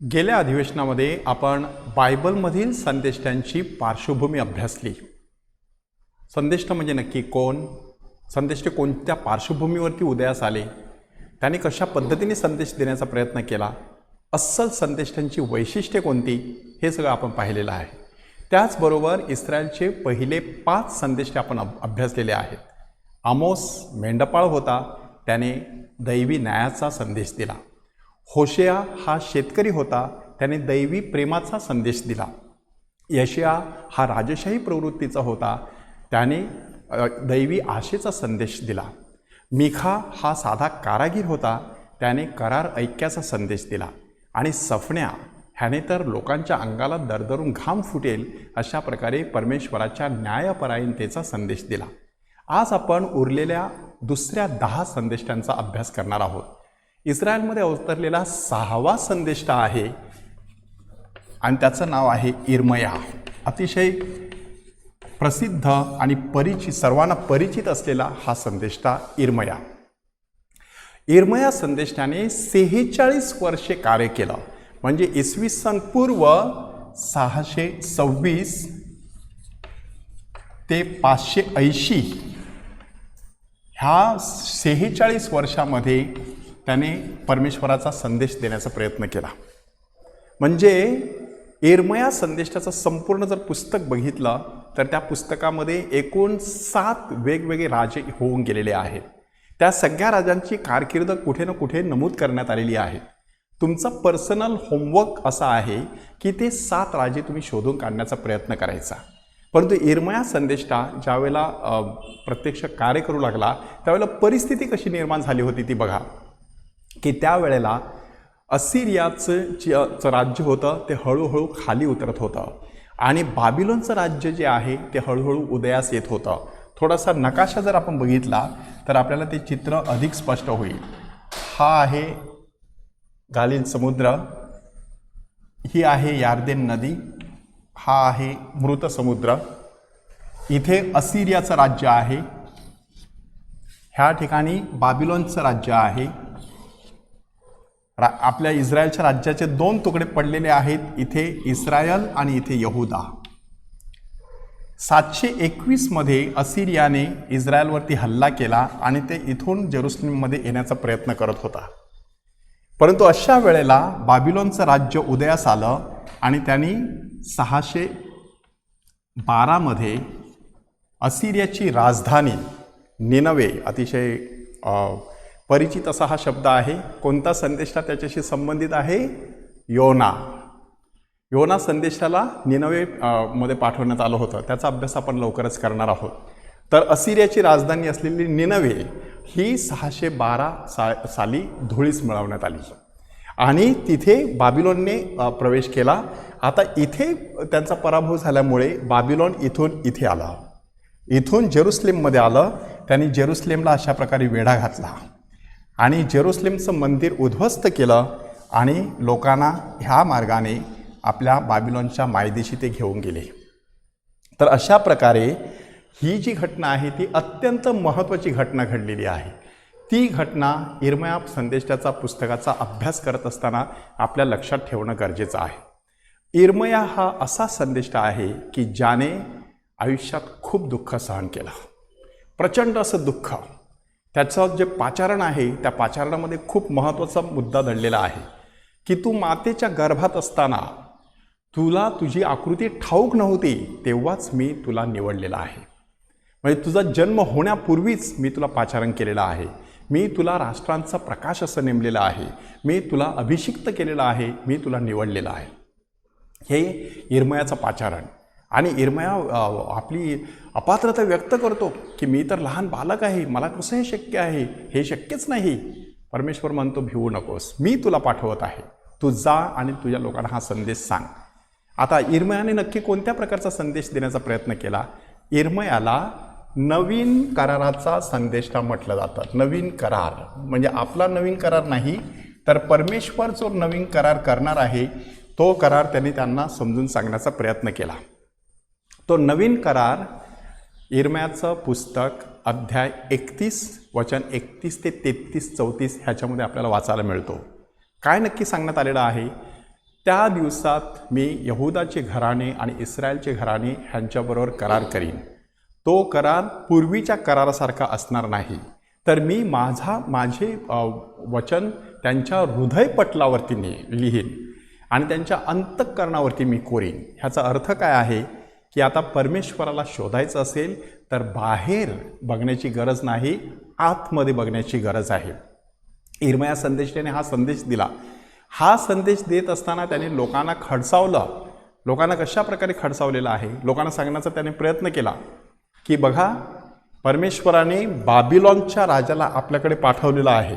गेल्या अधिवेशनामध्ये आपण बायबलमधील संदेष्टांची पार्श्वभूमी अभ्यासली. संदेष्ट म्हणजे नक्की कोण, संदेष्ट कोणत्या पार्श्वभूमीवरती उदयास आले, त्याने कशा पद्धतीने संदेश देण्याचा प्रयत्न केला, अस्सल संदेष्टांची वैशिष्ट्ये कोणती, हे सगळं आपण पाहिलेलं आहे. त्याचबरोबर इस्रायलचे पहिले 5 संदेष्टे आपण अभ्यासलेले आहेत. आमोस मेंढपाळ होता, त्याने दैवी न्यायाचा संदेश दिला. होशेया हा शेतकरी होता, त्याने दैवी प्रेमाचा संदेश दिला. यशया हा राजशाही प्रवृत्तीचा होता, त्याने दैवी आशेचा संदेश दिला. मिखा हा साधा कारागीर होता, त्याने करार ऐक्याचा संदेश दिला. आणि सफण्या ह्याने तर लोकांच्या अंगाला दरदरून घाम फुटेल अशा प्रकारे परमेश्वराच्या न्यायपरायणतेचा संदेश दिला. आज आपण उरलेल्या दुसऱ्या 10 संदेष्टांचा अभ्यास करणार आहोत. इस्रायलमध्ये अवतरलेला 6वा संदेष्टा आहे आणि त्याचं नाव आहे इर्मया. अतिशय प्रसिद्ध आणि सर्वांना परिचित असलेला हा संदेष्टा इर्मया. इर्मया संदेष्टाने 46 वर्षे कार्य केलं, म्हणजे इसवी सन पूर्व 626 ते 580 ह्या 46 वर्षामध्ये त्याने परमेश्वराचा संदेश देण्याचा प्रयत्न केला. म्हणजे इर्मया संदेशाचं संपूर्ण जर पुस्तक बघितलं तर त्या पुस्तकामध्ये एकूण 7 वेगवेगळे राजे होऊन गेलेले आहेत. त्या सगळ्या राजांची कारकीर्द कुठे ना कुठे नमूद करण्यात आलेली आहे. तुमचा पर्सनल होमवर्क असा आहे की ते 7 राजे तुम्ही शोधून काढण्याचा प्रयत्न करायचा. परंतु इर्मया संदेष्टा ज्यावेळेला प्रत्यक्ष कार्य करू लागला त्यावेळेला परिस्थिती कशी निर्माण झाली होती ती बघा. की त्यावेळेला असिरियाचं राज्य होतं ते हळूहळू खाली उतरत होतं आणि बाबिलोनचं राज्य जे आहे ते हळूहळू उदयास येत होतं. थोडासा नकाशा जर आपण बघितला तर आपल्याला ते चित्र अधिक स्पष्ट होईल. हा आहे गालिल समुद्र, ही आहे यार्देन नदी, हा आहे मृत समुद्र, इथे असिरियाचं राज्य आहे, ह्या ठिकाणी बाबिलोनचं राज्य आहे. आपल्या इस्रायलच्या राज्याचे 2 तुकडे पडलेले आहेत, इथे इस्रायल आणि इथे यहुदा. 721 मध्ये असिरियाने इस्रायलवरती हल्ला केला आणि ते इथून जेरुसलेममध्ये येण्याचा प्रयत्न करत होता. परंतु अशा वेळेला बाबिलोनचं राज्य उदयास आलं आणि त्यांनी 612 मध्ये असिरियाची राजधानी निनवे, अतिशय परिचित असा हा शब्द आहे. कोणता संदेशा त्याच्याशी संबंधित आहे? योना. योना संदेशाला निनवे मध्ये पाठवण्यात आलं होतं. त्याचा अभ्यास आपण लवकरच करणार आहोत. तर असिरियाची राजधानी असलेली निनवे ही 612 साली धुळीस मिळवण्यात आली आणि तिथे बाबिलोनने प्रवेश केला. आता इथे त्यांचा पराभव झाल्यामुळे बाबिलोन इथून इथे आला, इथून जेरुसलेममध्ये आलं. त्यांनी जेरुसलेमला अशा प्रकारे वेढा घातला आणि जेरुसलेमचं मंदिर उद्ध्वस्त केलं आणि लोकांना ह्या मार्गाने आपल्या बाबिलोनच्या मायदेशी ते घेऊन गेले. तर अशा प्रकारे ही जी घटना आहे ती अत्यंत महत्त्वाची घटना घडलेली आहे. ती घटना इर्मया संदेशाचा पुस्तकाचा अभ्यास करत असताना आपल्या लक्षात ठेवणं गरजेचं आहे. इर्मया हा असा संदेष्टा आहे की ज्याने आयुष्यात खूप दुःख सहन केलं, प्रचंड असं दुःख. त्याचं जे पाचारण आहे त्या पाचारणामध्ये खूप महत्त्वाचा मुद्दा दडलेला आहे की तू मातेच्या गर्भात असताना तुला तुझी आकृती ठाऊक नव्हती, तेव्हाच मी तुला निवडलेला आहे. म्हणजे तुझा जन्म होण्यापूर्वीच मी तुला पाचारण केलेलं आहे, मी तुला राष्ट्रांचा प्रकाश असं नेमलेलं आहे, मी तुला अभिषिक्त केलेलं आहे, मी तुला निवडलेलं आहे. हे इर्मयाचं पाचारण. आणि इर्मया आपली अपात्रता व्यक्त करतो की मी तर लहान बालक आहे, मला कसं हे शक्य आहे, हे शक्यच नाही. परमेश्वर म्हणतो भिवू नकोस, मी तुला पाठवत आहे, तू जा आणि तुझ्या लोकांना हा संदेश सांग. आता इर्मयाने नक्की कोणत्या प्रकारचा संदेश देण्याचा प्रयत्न केला? इर्मयाला नवीन कराराचा संदेष्टा म्हटलं जातं. नवीन करार म्हणजे आपला नवीन करार नाही, तर परमेश्वर जो नवीन करार करणार आहे तो करार त्यांनी त्यांना समजून सांगण्याचा प्रयत्न केला. तो नवीन करार इर्मयाचं पुस्तक अध्याय 31 वचन 31 ते 33 34 ह्याच्यामध्ये आपल्याला वाचायला मिळतो. काय नक्की सांगण्यात आलेलं आहे? त्या दिवसात मी यहुदाचे घराणे आणि इस्रायलचे घराणे ह्यांच्याबरोबर करार करीन. तो करार पूर्वीच्या करारासारखा असणार नाही, तर मी माझे वचन त्यांच्या हृदयपटलावरती लिहीन आणि त्यांच्या अंतःकरणावरती मी कोरीन. ह्याचा अर्थ काय आहे की आता परमेश्वराला शोधायचं असेल तर बाहेर बघण्याची गरज नाही, आतमध्ये बघण्याची गरज आहे. इर्मया संदेशाने हा संदेश दिला. हा संदेश देत असताना त्याने लोकांना खडसावलं. लोकांना कशा प्रकारे खडसावलेलं आहे, लोकांना सांगण्याचा त्याने प्रयत्न केला की बघा, परमेश्वराने बाबिलॉनच्या राजाला आपल्याकडे पाठवलेला आहे.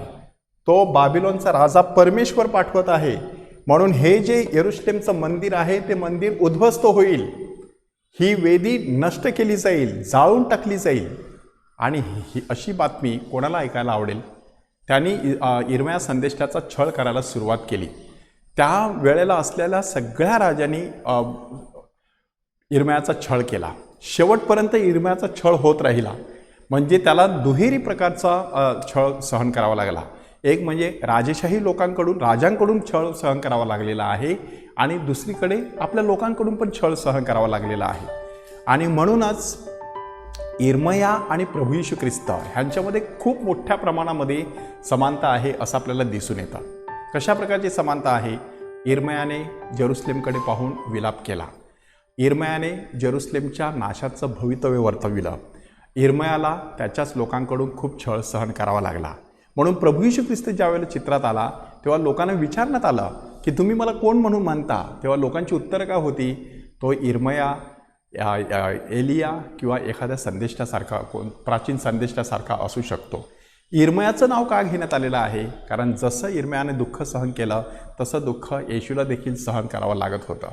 तो बाबिलॉनचा राजा परमेश्वर पाठवत आहे, म्हणून हे जे यरुशलेमचं मंदिर आहे ते मंदिर उद्ध्वस्त होईल, ही वेदी नष्ट केली जाईल, जाळून टाकली जाईल. आणि ही अशी बातमी कोणाला ऐकायला आवडेल? त्यांनी इर्मया संदेशाचा छळ करायला सुरुवात केली. त्या वेळेला असलेल्या सगळ्या राजांनी इर्मयाचा छळ केला. शेवटपर्यंत इर्मयाचा छळ होत राहिला. म्हणजे त्याला दुहेरी प्रकारचा छळ सहन करावा लागला. एक म्हणजे राजेशाही राजांकडून छळ सहन करावा लागलेला आहे आणि दुसरीकडे आपल्या लोकांकडून पण छळ सहन करावा लागलेला आहे. आणि म्हणूनच इर्मया आणि प्रभू येशू ख्रिस्त ह्यांच्यामध्ये खूप मोठ्या प्रमाणामध्ये समानता आहे असं आपल्याला दिसून येतं. कशा प्रकारची समानता आहे? इर्मयाने जेरुसलेमकडे पाहून विलाप केला. इर्मयाने जेरुसलेमच्या नाशाचं भवितव्य वर्तविलं. इर्मयाला त्याच्याच लोकांकडून खूप छळ सहन करावा लागला. म्हणून प्रभू येशू ख्रिस्त ज्यावेळेला चित्रात आला तेव्हा लोकांना विचारण्यात आलं की तुम्ही मला कोण म्हणून म्हणता? तेव्हा लोकांची उत्तरं काय होती? तो इर्मया, एलिया किंवा एखाद्या संदेशासारखा, प्राचीन संदेशासारखा असू शकतो. इर्मयाचं नाव का घेण्यात आलेलं आहे? कारण जसं इर्मयाने दुःख सहन केलं तसं दुःख येशूला देखील सहन करावं लागत होतं.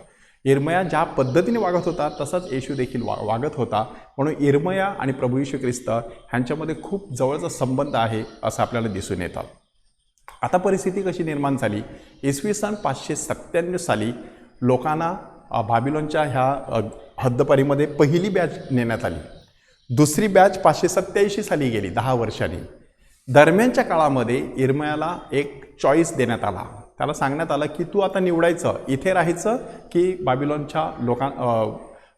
इर्मया ज्या पद्धतीने वागत होता तसंच येशू देखील वागत होता. म्हणून इर्मया आणि प्रभू येशू ख्रिस्त ह्यांच्यामध्ये खूप जवळचा संबंध आहे असं आपल्याला दिसून येतं. आता परिस्थिती कशी निर्माण झाली? इसवी सन 597 साली लोकांना बाबिलोनच्या ह्या हद्दपारीमध्ये पहिली बॅच नेण्यात आली. दुसरी बॅच 587 साली गेली, 10 वर्षांनी. दरम्यानच्या काळामध्ये इर्मयाला एक चॉईस देण्यात आला. त्याला सांगण्यात आलं की तू आता निवडायचं, इथे राहायचं की बाबिलोनच्या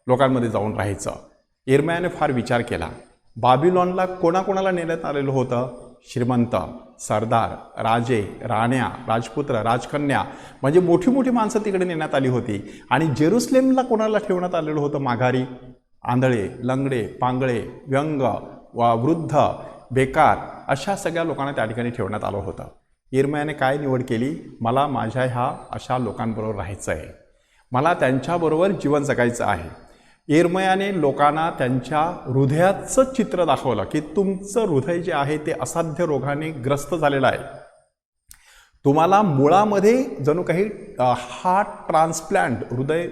लोकांमध्ये जाऊन राहायचं. इर्मयाने फार विचार केला. बाबिलोनला कोणाकोणाला नेण्यात आलेलं होतं? श्रीमंत, सरदार, राजे, राण्या, राजपुत्र, राजकन्या, म्हणजे मोठी मोठी माणसं तिकडे नेण्यात आली होती. आणि जेरुसलेमला कोणाला ठेवण्यात आलेलं होतं? माघारी, आंधळे, लंगडे, पांगळे, व्यंग, वृद्ध, बेकार, अशा सगळ्या लोकांना त्या ठिकाणी ठेवण्यात आलं होतं. इर्मयाने काय निवड केली? मला माझ्या ह्या अशा लोकांबरोबर राहायचं आहे, मला त्यांच्याबरोबर जीवन जगायचं आहे. इर्मयाने लोकांना त्यांच्या हृदयाचं चित्र दाखवलं की तुमचं हृदय जे आहे ते असाध्य रोगाने ग्रस्त झालेलं आहे. तुम्हाला मुळामध्ये जणू काही हार्ट ट्रान्सप्लांट, हृदय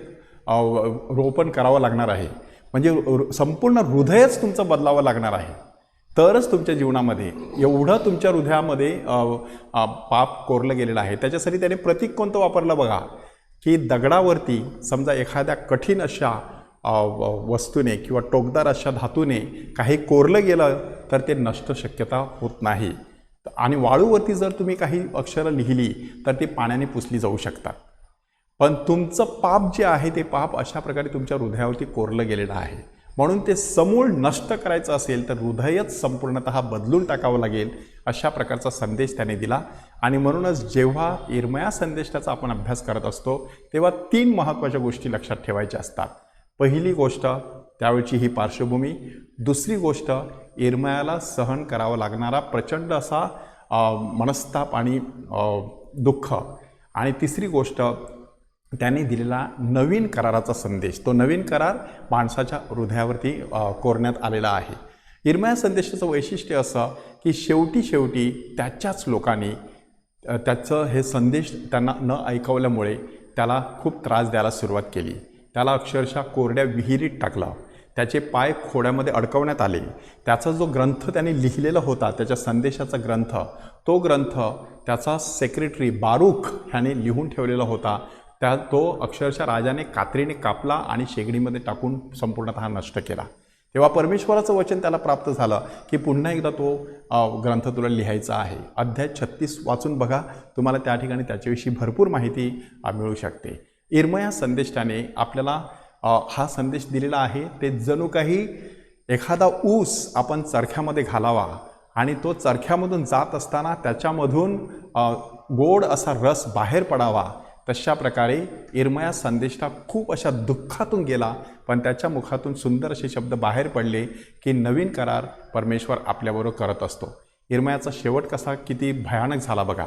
रोपण करावं लागणार आहे. म्हणजे संपूर्ण हृदयच तुमचं बदलावं लागणार आहे, तरच तुमच्या जीवनामध्ये एवढं तुमच्या हृदयामध्ये पाप कोरलं गेलेलं आहे. त्याच्यासाठी त्याने प्रतीक कोणतं वापरलं बघा, की दगडावरती समजा एखाद्या कठीण अशा वस्तूने किंवा टोकदार अशा धातूने काही कोरलं गेलं तर ते नष्ट शक्यता होत नाही. आणि वाळूवरती जर तुम्ही काही अक्षरं लिहिली तर ती पाण्याने पुसली जाऊ शकतात. पण तुमचं पाप जे आहे ते पाप अशा प्रकारे तुमच्या हृदयावरती कोरलं गेलेलं आहे. म्हणून ते समूळ नष्ट करायचं असेल तर हृदयच संपूर्णतः बदलून टाकावं लागेल, अशा प्रकारचा संदेश त्याने दिला. आणि म्हणूनच जेव्हा इर्मया संदेशाचा आपण अभ्यास करत असतो तेव्हा 3 महत्त्वाच्या गोष्टी लक्षात ठेवायच्या असतात. पहिली गोष्ट त्यावेळची ही पार्श्वभूमी, दुसरी गोष्ट इर्मयाला सहन करावा लागणारा प्रचंड असा मनस्ताप आणि दुःख, आणि तिसरी गोष्ट त्याने दिलेला नवीन कराराचा संदेश. तो नवीन करार माणसाच्या हृदयावरती कोरण्यात आलेला आहे. इर्मया संदेशाचं वैशिष्ट्य असं की शेवटी त्याच्याच लोकांनी त्याचं हे संदेश त्यांना न ऐकवल्यामुळे त्याला खूप त्रास द्यायला सुरुवात केली. त्याला अक्षरशः कोरड्या विहिरीत टाकलं, त्याचे पाय खोड्यामध्ये अडकवण्यात आले. त्याचा जो ग्रंथ त्याने लिहिलेला होता, त्याच्या संदेशाचा ग्रंथ, तो ग्रंथ त्याचा सेक्रेटरी बारूक ह्याने लिहून ठेवलेला होता. तो अक्षरशः राजाने कात्रीने कापला आणि शेगडीमध्ये टाकून संपूर्णतः नष्ट केला. तेव्हा परमेश्वराचं वचन त्याला प्राप्त झालं की पुन्हा एकदा तो ग्रंथ तुला लिहायचा आहे. अध्याय 36 वाचून बघा, तुम्हाला त्या ठिकाणी त्याच्याविषयी भरपूर माहिती मिळू शकते. इर्मया संदेष्टाने आपल्याला हा संदेश दिलेला आहे. ते जणू काही एखादा ऊस आपण चरख्यामध्ये घालावा आणि तो चरख्यामधून जात असताना त्याच्यामधून गोड असा रस बाहेर पडावा, तशा प्रकारे इर्मया संदेष्टा खूप अशा दुःखातून गेला, पण त्याच्या मुखातून सुंदर असे शब्द बाहेर पडले की नवीन करार परमेश्वर आपल्याबरोबर करत असतो. इर्मयाचा शेवट कसा किती भयानक झाला बघा,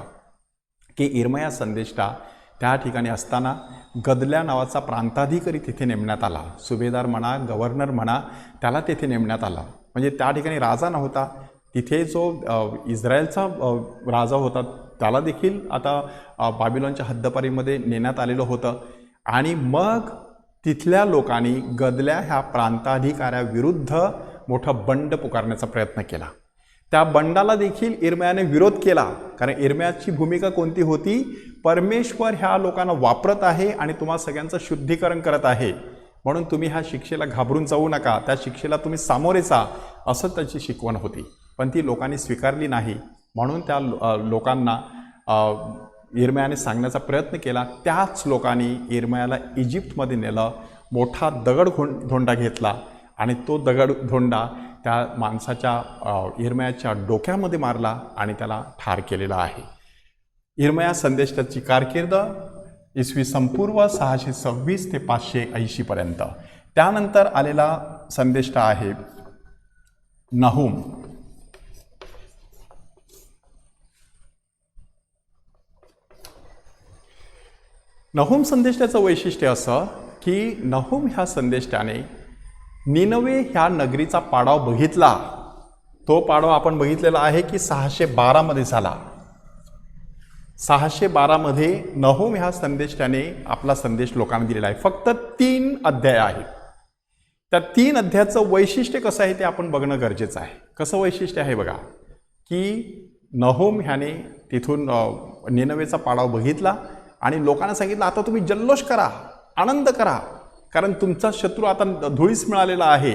की इर्मया संदेष्टा त्या ठिकाणी असताना गदल्या नावाचा प्रांताधिकारी तिथे नेमण्यात आला. सुभेदार म्हणा, गव्हर्नर म्हणा, त्याला तिथे नेमण्यात आला. म्हणजे त्या ठिकाणी राजा नव्हता, तिथे जो इस्रायलचा राजा होता त्याला देखील आता बाबिलोनच्या हद्दपारीमध्ये नेण्यात आलेलं होतं. आणि मग तिथल्या लोकांनी गदल्या ह्या प्रांताधिकाऱ्याविरुद्ध मोठा बंड पुकारण्याचा प्रयत्न केला. त्या बंडाला देखील इर्मयाने विरोध केला, कारण इर्मयाची भूमिका कोणती होती, परमेश्वर ह्या लोकांना वापरत आहे आणि तुम्हा सगळ्यांचं शुद्धीकरण करत आहे, म्हणून तुम्ही ह्या शिक्षेला घाबरून जाऊ नका, त्या शिक्षेला तुम्ही सामोरे जा, असं त्याची शिकवण होती. पण ती लोकांनी स्वीकारली नाही, म्हणून त्या लोकांना इर्मयाने सांगण्याचा प्रयत्न केला. त्याच लोकांनी इर्मयाला इजिप्तमध्ये नेलं, मोठा दगडधोंडा घेतला आणि तो दगडधोंडा त्या माणसाच्या इर्मयाच्या डोक्यामध्ये मारला आणि त्याला ठार केलेला आहे. इर्मया संदेष्टाची कारकीर्द इसवी संपूर्व 626 ते 580 पर्यंत. त्यानंतर आलेला संदेष्टा आहे नहूम. नहूम संदेष्टाचं वैशिष्ट्य असं की नहूम ह्या संदेष्टाने निनवे ह्या नगरीचा पाडाव बघितला. तो पाडाव आपण बघितलेला आहे की 612 मध्ये झाला. 612 मध्ये नहूम ह्या संदेष्टाने आपला संदेश लोकांना दिलेला आहे. फक्त 3 अध्याय आहेत. त्या 3 अध्यायाचं वैशिष्ट्य कसं आहे ते आपण बघणं गरजेचं आहे. कसं वैशिष्ट्य आहे बघा, की नहूम ह्याने तिथून निनवेचा पाडाव बघितला आणि लोकांना सांगितलं, आता तुम्ही जल्लोष करा, आनंद करा, कारण तुमचा शत्रू आता धुळीस मिळालेला आहे.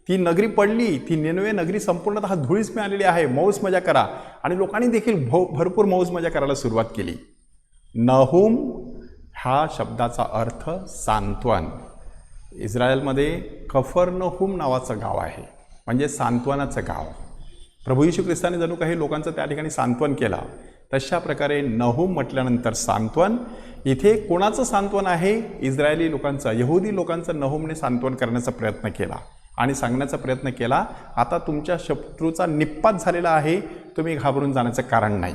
ती नगरी पडली, ती निनवे नगरी संपूर्णतः धुळीस मिळालेली आहे, मौज मजा करा. आणि लोकांनी देखील भरपूर मौज मजा करायला सुरुवात केली. नहूम हा शब्दाचा अर्थ सांत्वन. इस्रायलमध्ये कफरनहूम नावाचं गाव आहे, म्हणजे सांत्वनाचं गाव. प्रभू येशू ख्रिस्ताने जणू काही लोकांचं त्या ठिकाणी सांत्वन केलं. तशा प्रकारे नहूम म्हटल्यानंतर सांत्वन. इथे कोणाचं सांत्वन आहे? इस्रायली लोकांचं, यहुदी लोकांचं नहूमने सांत्वन करण्याचा प्रयत्न केला आणि सांगण्याचा प्रयत्न केला, आता तुमच्या शत्रूचा निप्पात झालेला आहे, तुम्ही घाबरून जाण्याचं कारण नाही.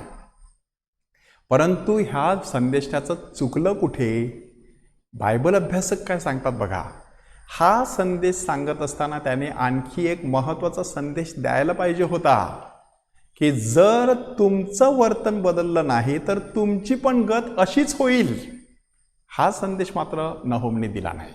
परंतु ह्या संदेशाचं चुकलं कुठे? बायबल अभ्यासक काय सांगतात बघा, हा संदेश सांगत असताना त्याने आणखी एक महत्त्वाचा संदेश द्यायला पाहिजे होता, की जर तुमचं वर्तन बदललं नाही तर तुमची पण गत अशीच होईल. हा संदेश मात्र नहूमने दिला नाही.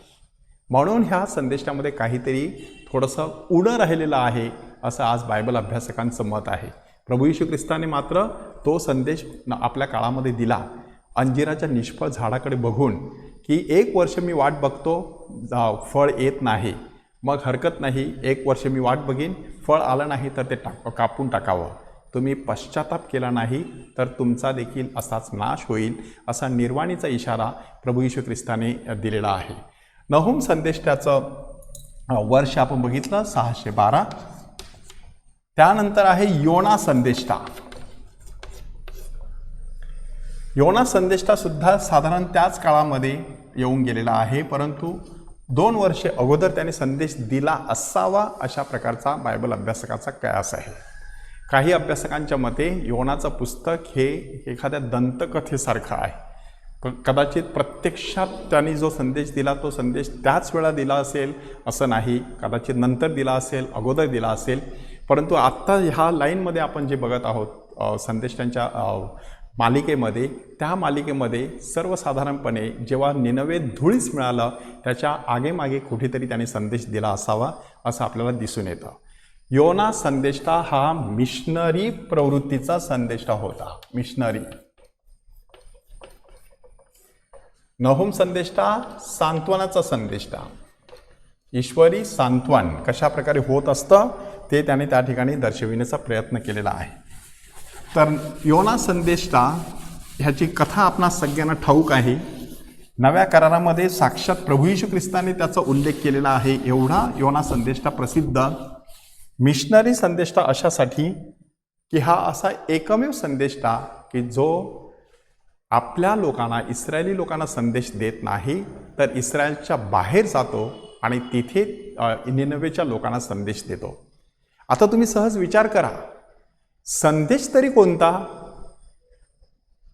म्हणून ह्या संदेशामध्ये काहीतरी थोडंसं उडं राहिलेलं आहे, असं आज बायबल अभ्यासकांचं मत आहे. प्रभू येशू ख्रिस्ताने मात्र तो संदेश आपल्या काळामध्ये दिला. अंजिराच्या निष्फळ झाडाकडे बघून, की 1 वर्ष मी वाट बघतो, फळ येत नाही, मग हरकत नाही, 1 वर्ष मी वाट बघीन, फळ आलं नाही तर ते कापून टाकावं. तुम्ही पश्चाताप केला नाही तर तुमचा देखील असाच नाश होईल, असा निर्वाणीचा इशारा प्रभू येशू ख्रिस्ताने दिलेला आहे. नहूम संदेशाचं वर्ष आपण बघितलं 612. त्यानंतर आहे योना संदेष्टा. योना संदेष्टा सुद्धा साधारण त्याच काळामध्ये येऊन गेलेला आहे, परंतु 2 वर्षे अगोदर त्याने संदेश दिला असावा, अशा प्रकारचा बायबल अभ्यासकाचा कयास आहे. काही अभ्यासकांच्या मते योनाचं पुस्तक हे एखाद्या दंतकथेसारखं आहे. कदाचित प्रत्यक्षात त्यांनी जो संदेश दिला तो संदेश त्याच वेळा दिला असेल असं नाही, कदाचित नंतर दिला असेल, अगोदर दिला असेल. परंतु आत्ता ह्या लाईनमध्ये आपण जे बघत आहोत संदेशांच्या मालिकेमध्ये, त्या मालिकेमध्ये सर्वसाधारणपणे जेव्हा निनवे धुळीस मिळालं त्याच्या आगेमागे कुठेतरी त्याने संदेश दिला असावा असं आपल्याला दिसून येतं. योना संदेष्टा हा मिशनरी प्रवृत्तीचा संदेष्टा होता, मिशनरी. नहूम संदेष्टा सांत्वनाचा संदेष्टा. ईश्वरी सांत्वन कशा प्रकारे होत असतं ते त्याने त्या ठिकाणी दर्शविण्याचा प्रयत्न केलेला आहे. तर योना संदेष्टा ह्याची कथा आपणा सगळ्यांना ठाऊक आहे. नव्या करारामध्ये साक्षात प्रभू येशू ख्रिस्ताने त्याचा उल्लेख केलेला आहे. एवढा योना संदेष्टा प्रसिद्ध. मिशनरी संदेष्टा अशासाठी की हा असा एकमेव संदेष्टा की जो आपल्या लोकांना, इस्रायली लोकांना संदेश देत नाही, तर इस्रायलच्या बाहेर जातो आणि तिथे निनवेच्या लोकांना संदेश देतो. आता तुम्ही सहज विचार करा, संदेश तरी कोणता?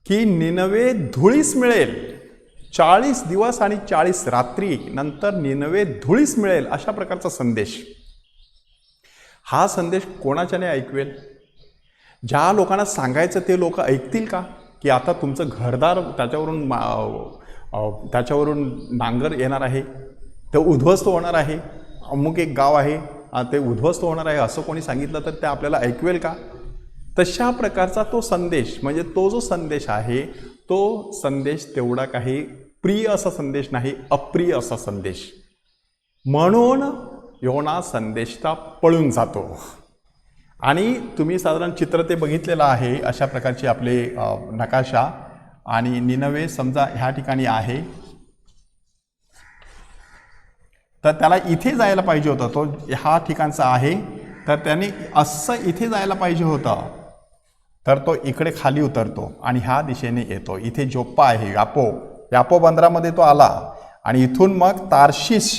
की निनवे धुळीस मिळेल, 40 दिवस आणि 40 रात्री नंतर निनवे धुळीस मिळेल, अशा प्रकारचा संदेश. हा संदेश कोणाच्याने ऐकवेल? ज्या लोकांना सांगायचं ते लोक ऐकतील का? की आता तुमचं घरदार त्याच्यावरून नांगर येणार आहे, ते उद्ध्वस्त होणार आहे, अमुक एक गाव आहे ते उद्ध्वस्त होणार आहे, असं कोणी सांगितलं तर ते आपल्याला ऐकवेल का? तशा प्रकारचा तो संदेश, म्हणजे तो जो संदेश आहे तो संदेश तेवढा काही प्रिय असा संदेश नाही, अप्रिय असा संदेश. म्हणून योना संदेशता पळून जातो. आणि तुम्ही साधारण चित्र ते बघितलेलं आहे, अशा प्रकारचे आपले नकाशा. आणि निनवे समजा ह्या ठिकाणी आहे, तर त्याला इथे जायला पाहिजे होतं, तो हा ठिकाणचा आहे, तर त्याने असं इथे जायला पाहिजे होतं, तर तो इकडे खाली उतरतो आणि ह्या दिशेने येतो. इथे जोप्पा आहे, यापो बंदरामध्ये तो आला आणि इथून मग तार्शिश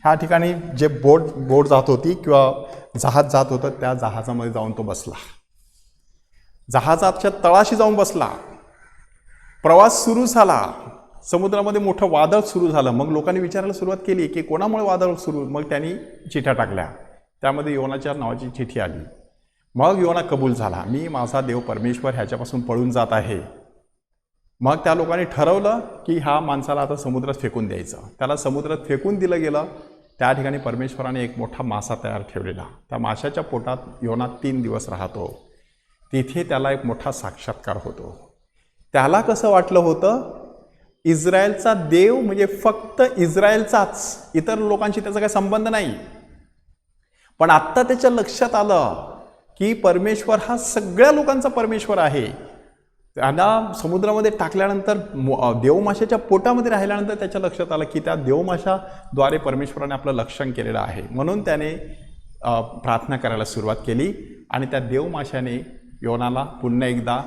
ह्या ठिकाणी जे बोट जात होती किंवा जहाज जात होतं, त्या जहाजामध्ये जाऊन तो बसला, जहाजाच्या तळाशी जाऊन बसला. प्रवास सुरू झाला, समुद्रामध्ये मोठं वादळ सुरू झालं. मग लोकांनी विचारायला सुरुवात केली की कोणामुळे वादळ सुरू? मग त्यांनी चिठ्ठ्या टाकल्या, त्यामध्ये योनाच्या नावाची चिठ्ठी आली. मग योना कबूल झाला, मी माझा देव परमेश्वर ह्याच्यापासून पळून जात आहे. मग त्या लोकांनी ठरवलं की हा माणसाला आता समुद्रात फेकून द्यायचं. त्याला समुद्रात फेकून दिलं गेलं. त्या ठिकाणी परमेश्वराने एक मोठा मासा तयार ठेवलेला. त्या माशाच्या पोटात योना 3 दिवस राहतो. तिथे त्याला एक मोठा साक्षात्कार होतो. त्याला कसं वाटलं होतं, इस्रायलचा देव म्हणजे फक्त इस्रायलचाच, इतर लोकांशी त्याचा काही संबंध नाही. पण आत्ता त्याच्या लक्षात आलं की परमेश्वर हा सगळ्या लोकांचा परमेश्वर आहे. त्यांना समुद्रामध्ये टाकल्यानंतर, देवमाशाच्या पोटामध्ये राहिल्यानंतर त्याच्या लक्षात आलं की त्या देवमाशाद्वारे परमेश्वराने आपलं लक्षण केलेलं आहे. म्हणून त्याने प्रार्थना करायला सुरुवात केली आणि त्या देवमाशाने योनाला पुन्हा एकदा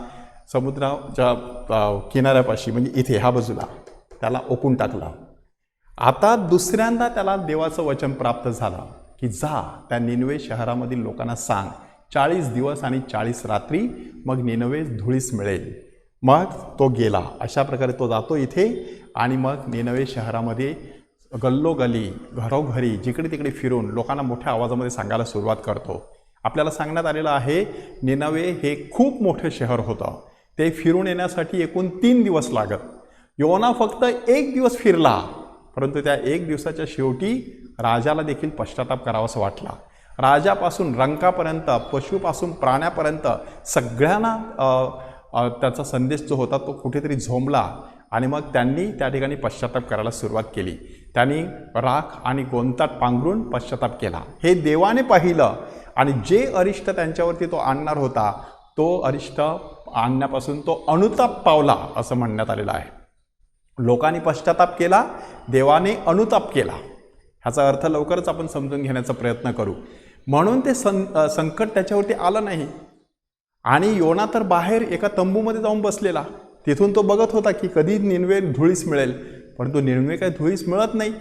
समुद्राच्या किनाऱ्यापाशी, म्हणजे इथे ह्या बाजूला त्याला ओकून टाकला. आता दुसऱ्यांदा त्याला देवाचं वचन प्राप्त झालं की जा त्या निनवे शहरामधील लोकांना सांग, 40 दिवस आणि 40 रात्री मग निनवे धुळीस मिळेल. मग तो गेला. अशा प्रकारे तो जातो इथे आणि मग निनवे शहरामध्ये गल्लोगल्ली, घरोघरी, जिकडे तिकडे फिरून लोकांना मोठ्या आवाजामध्ये सांगायला सुरुवात करतो. आपल्याला सांगण्यात आलेलं आहे निनवे हे खूप मोठं शहर होतं. ते फिरून येण्यासाठी एकूण 3 दिवस लागत. योना फक्त 1 दिवस फिरला, परंतु त्या 1 दिवसाच्या शेवटी राजाला देखील पश्चाताप करावासा वाटला. राजापासून रंकापर्यंत, पशुपासून प्राण्यापर्यंत सगळ्यांना त्याचा संदेश जो होता तो कुठेतरी झोंबला आणि मग त्यांनी त्या ठिकाणी पश्चाताप करायला सुरुवात केली. त्यांनी राख आणि गोंताट पांघरून पश्चाताप केला. हे देवाने पाहिलं आणि जे अरिष्ट त्यांच्यावरती तो आणणार होता, तो अरिष्ट आणण्यापासून तो अनुताप पावला असं म्हणण्यात आलेलं आहे. लोकांनी पश्चाताप केला, देवाने अनुताप केला. ह्याचा अर्थ लवकरच आपण समजून घेण्याचा प्रयत्न करू. म्हणून ते संकट त्याच्यावरती आलं नाही. आणि योना तर बाहेर एका तंबूमध्ये जाऊन बसलेला. तिथून तो बघत होता की कधी निनवे धुळीस मिळेल, परंतु निनवे काही धुळीस मिळत नाही.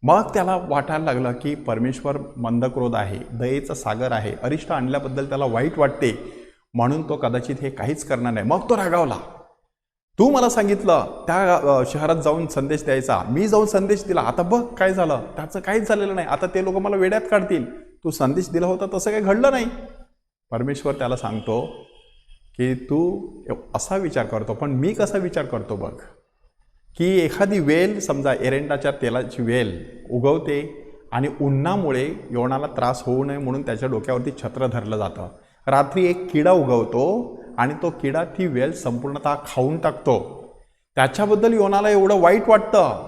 मग त्याला वाटायला लागलं की परमेश्वर मंदक्रोध आहे, दयेचा सागर आहे, अरिष्ट आणल्याबद्दल त्याला वाईट वाटते, म्हणून तो कदाचित हे काहीच करणार नाही. मग तो रागावला, तू मला सांगितलं त्या शहरात जाऊन संदेश द्यायचा, मी जाऊन संदेश दिला, आता बघ काय झालं, त्याचं काहीच झालेलं नाही, आता ते लोक मला वेड्यात काढतील, तू संदेश दिला होता तसं काही घडलं नाही. परमेश्वर त्याला सांगतो की तू असा विचार करतो, पण मी कसा विचार करतो बघ, की एखादी वेल, समजा एरंडाच्या तेलाची वेल उगवते आणि उन्हामुळे योनाला त्रास होऊ नये म्हणून त्याच्या डोक्यावरती छत्र धरलं जातं. रात्री एक किडा उगवतो आणि तो किडा ती वेल संपूर्णतः खाऊन टाकतो. त्याच्याबद्दल योनाला एवढं वाईट वाटतं,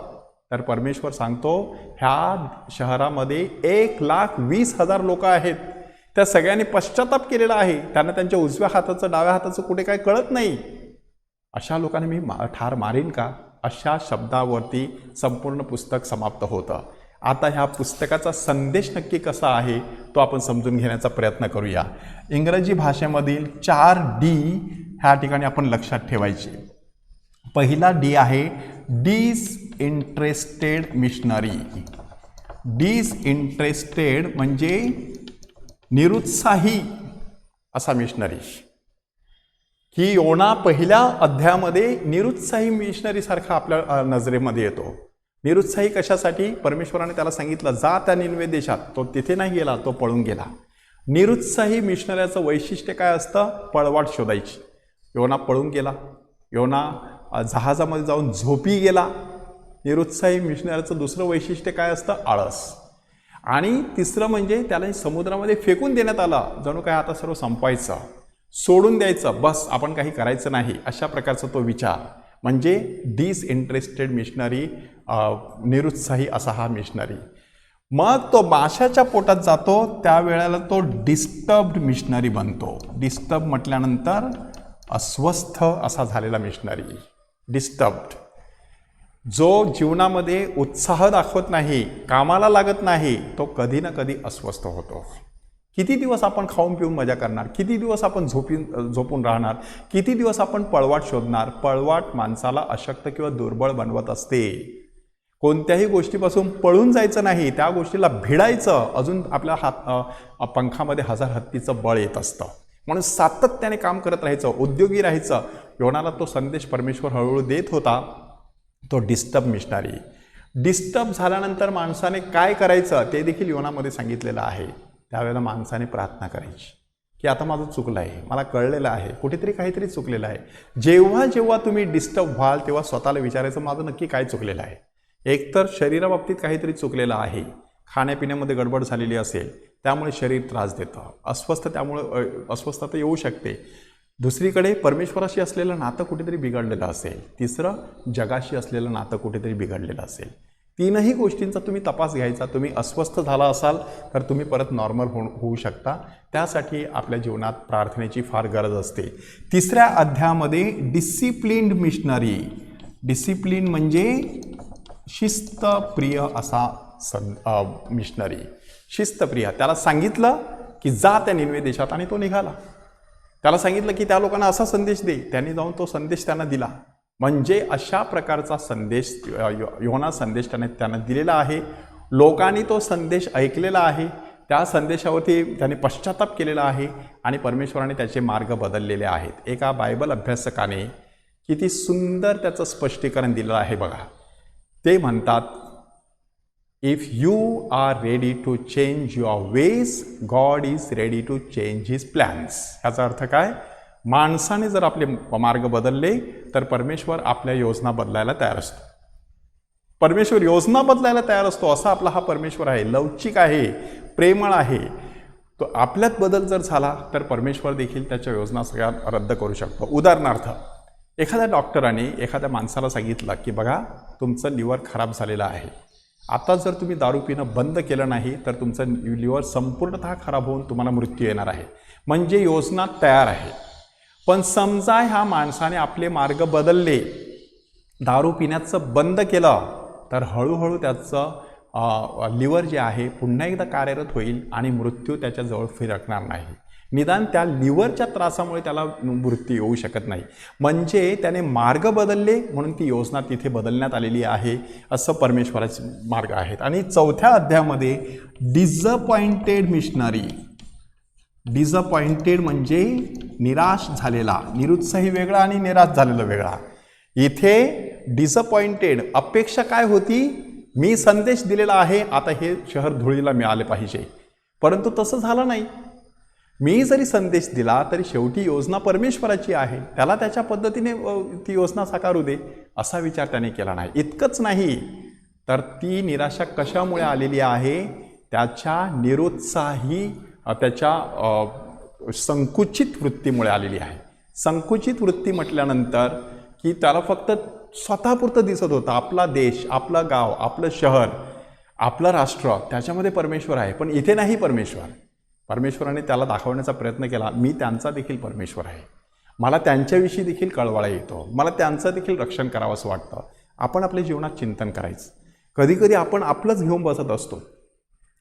तर परमेश्वर सांगतो ह्या शहरामध्ये 1,20,000 लोक आहेत, त्या सगळ्यांनी पश्चाताप केलेला आहे, त्यांना त्यांच्या उजव्या हाताचं डाव्या हाताचं कुठे काय कळत नाही, अशा लोकांना मी ठार मारीन का? अशा शब्दावरती संपूर्ण पुस्तक समाप्त होतं. आता ह्या पुस्तकाचा संदेश नक्की कसा आहे तो आपण समजून घेण्याचा प्रयत्न करूया. इंग्रजी भाषेमधील 4D ह्या ठिकाणी आपण लक्षात ठेवायचे. पहिला D आहे डिसइंटरेस्टेड मिशनरी. डिसइंटरेस्टेड म्हणजे निरुत्साही असा मिशनरी. की योना पहिल्या अध्यायामध्ये निरुत्साही मिशनरी सारखा आपल्या नजरेमध्ये येतो. निरुत्साही कशासाठी? परमेश्वराने त्याला सांगितलं जा त्या निनवे देशात, तो तिथे नाही गेला, तो पळून गेला. निरुत्साही मिशनऱ्याचं वैशिष्ट्य काय असतं? पळवाट शोधायची. योना पळून गेला, योना जहाजामध्ये जाऊन झोपी गेला. निरुत्साही मिशनऱ्याचं दुसरं वैशिष्ट्य काय असतं? आळस. आणि तिसरं म्हणजे त्याला समुद्रामध्ये फेकून देण्यात आलं, जणू काय आता सर्व संपवायचं, सोडून द्यायचं, बस आपण काही करायचं नाही, अशा प्रकारचा तो विचार म्हणजे डिसइंटरेस्टेड मिशनरी, निरुत्साही असा हा मिशनरी. मग तो माशाच्या पोटात जातो त्यावेळेला तो डिस्टर्ब्ड मिशनरी बनतो. डिस्टर्ब म्हटल्यानंतर अस्वस्थ असा झालेला मिशनरी. डिस्टर्ब्ड, जो जीवनामध्ये उत्साह दाखवत नाही, कामाला लागत नाही, तो कधी ना कधी अस्वस्थ होतो. किती दिवस आपण खाऊन पिऊन मजा करणार? किती दिवस आपण झोपून राहणार? किती दिवस आपण पळवाट शोधणार? पळवाट माणसाला अशक्त किंवा दुर्बळ बनवत असते. कोणत्याही गोष्टीपासून पळून जायचं नाही, त्या गोष्टीला भिडायचं. अजून आपल्या पंखामध्ये 1000 हत्तीचं बळ येत असतं, म्हणून सातत्याने काम करत राहायचं, उद्योगी राहायचं. योनाला तो संदेश परमेश्वर हळूहळू देत होता. तो डिस्टर्ब मिशनरी. डिस्टर्ब झाल्यानंतर माणसाने काय करायचं ते देखील योनामध्ये सांगितलेलं आहे. त्यावेळेला माणसाने प्रार्थना करायची की आता माझं चुकलं आहे, मला कळलेलं आहे, कुठेतरी काहीतरी चुकलेलं आहे. जेव्हा जेव्हा तुम्ही डिस्टर्ब व्हाल तेव्हा स्वतःला विचारायचं माझं नक्की काय चुकलेलं आहे. एकतर शरीराबाबतीत काहीतरी चुकलेलं आहे, खाण्यापिण्यामध्ये गडबड झालेली असेल त्यामुळे शरीर त्रास देतं, त्यामुळे अस्वस्थता येऊ शकते. दुसरीकडे परमेश्वराशी असलेलं नातं कुठेतरी बिघडलेलं असेल. तिसरं जगाशी असलेलं नातं कुठेतरी बिघडलेलं असेल. तीनही गोष्टींचा तुम्ही तपास घ्यायचा. तुम्ही अस्वस्थ झाला असाल तर तुम्ही परत नॉर्मल होऊ शकता. त्यासाठी आपल्या जीवनात प्रार्थनेची फार गरज असते. तिसऱ्या अध्यायामध्ये डिसिप्लिन्ड मिशनरी. डिसिप्लिन म्हणजे शिस्तप्रिय असा मिशनरी. शिस्तप्रिय. त्याला सांगितलं की जा त्या निनवे देशात आणि तो निघाला. त्याला सांगितलं की त्या लोकांना असा संदेश दे, त्यांनी जाऊन तो संदेश त्यांना दिला. म्हणजे अशा प्रकारचा संदेश योना संदेश त्यांना दिलेला आहे. लोकांनी तो संदेश ऐकलेला आहे, त्या संदेशावरती त्यांनी पश्चाताप केलेला आहे आणि परमेश्वराने त्याचे मार्ग बदललेले आहेत. एका बायबल अभ्यासकाने किती सुंदर त्याचं स्पष्टीकरण दिलं आहे बघा. ते म्हणतात if you are ready to change your ways, God is ready to change his plans. ह्याचा अर्थ काय? माणसाने जर आपले मार्ग बदलले तर परमेश्वर आपल्या योजना बदलायला तयार असतो. परमेश्वर योजना बदलायला तयार असतो. असा आपला हा परमेश्वर आहे. लवचिक आहे, प्रेमळ आहे. तो आपल्यात बदल जर झाला तर परमेश्वर देखील त्याच्या योजना सगळ्या रद्द करू शकतो. उदाहरणार्थ, एखाद्या डॉक्टराने एखाद्या माणसाला सांगितलं की बघा तुमचं लिव्हर खराब झालेलं आहे, आता जर तुम्ही दारू पिणं बंद केलं नाही तर तुमचं लिव्हर संपूर्णतः खराब होऊन तुम्हाला मृत्यू येणार आहे. म्हणजे योजना तयार आहे. पण समजा ह्या माणसाने आपले मार्ग बदलले, दारू पिण्याचं बंद केलं, तर हळूहळू त्याचं लिव्हर जे आहे पुन्हा एकदा कार्यरत होईल आणि मृत्यू त्याच्याजवळ फिरकणार नाही. निदान त्या लिव्हरच्या त्रासामुळे त्याला मृत्यू येऊ शकत नाही. म्हणजे त्याने मार्ग बदलले म्हणून ती योजना तिथे बदलण्यात आलेली आहे. असं परमेश्वराचे मार्ग आहेत. आणि चौथ्या अध्यायामध्ये डिसअपॉइंटेड मिशनरी. डिसअपॉइंटेड म्हणजे निराश झालेला. निरुत्साही वेगळा आणि निराश झालेला वेगळा. इथे डिसअपॉइंटेड, अपेक्षा काय होती? मी संदेश दिलेला आहे, आता हे शहर धुळीला मिळाले पाहिजे, परंतु तसं झालं नाही. मी जरी संदेश दिला तरी शेवटी योजना परमेश्वराची आहे, त्याला त्याच्या पद्धतीने ती योजना साकारू दे, असा विचार त्याने केला नाही. इतकंच नाही तर ती निराशा कशामुळे आलेली आहे? त्याच्या निरुत्साही, त्याच्या संकुचित वृत्तीमुळे आलेली आहे. संकुचित वृत्ती म्हटल्यानंतर की त्याला फक्त स्वतःपुरतं दिसत होतं. आपला देश, आपलं गाव, आपलं शहर, आपलं राष्ट्र, त्याच्यामध्ये परमेश्वर आहे. पण इथे नाही परमेश्वर. परमेश्वराने त्याला दाखवण्याचा प्रयत्न केला, मी त्यांचा देखील परमेश्वर आहे, मला त्यांच्याविषयी देखील कळवळा येतो, मला त्यांचं देखील रक्षण करावं असं वाटतं. आपण आपल्या जीवनात चिंतन करायचं. कधीकधी आपण आपलंच घेऊन बसत असतो.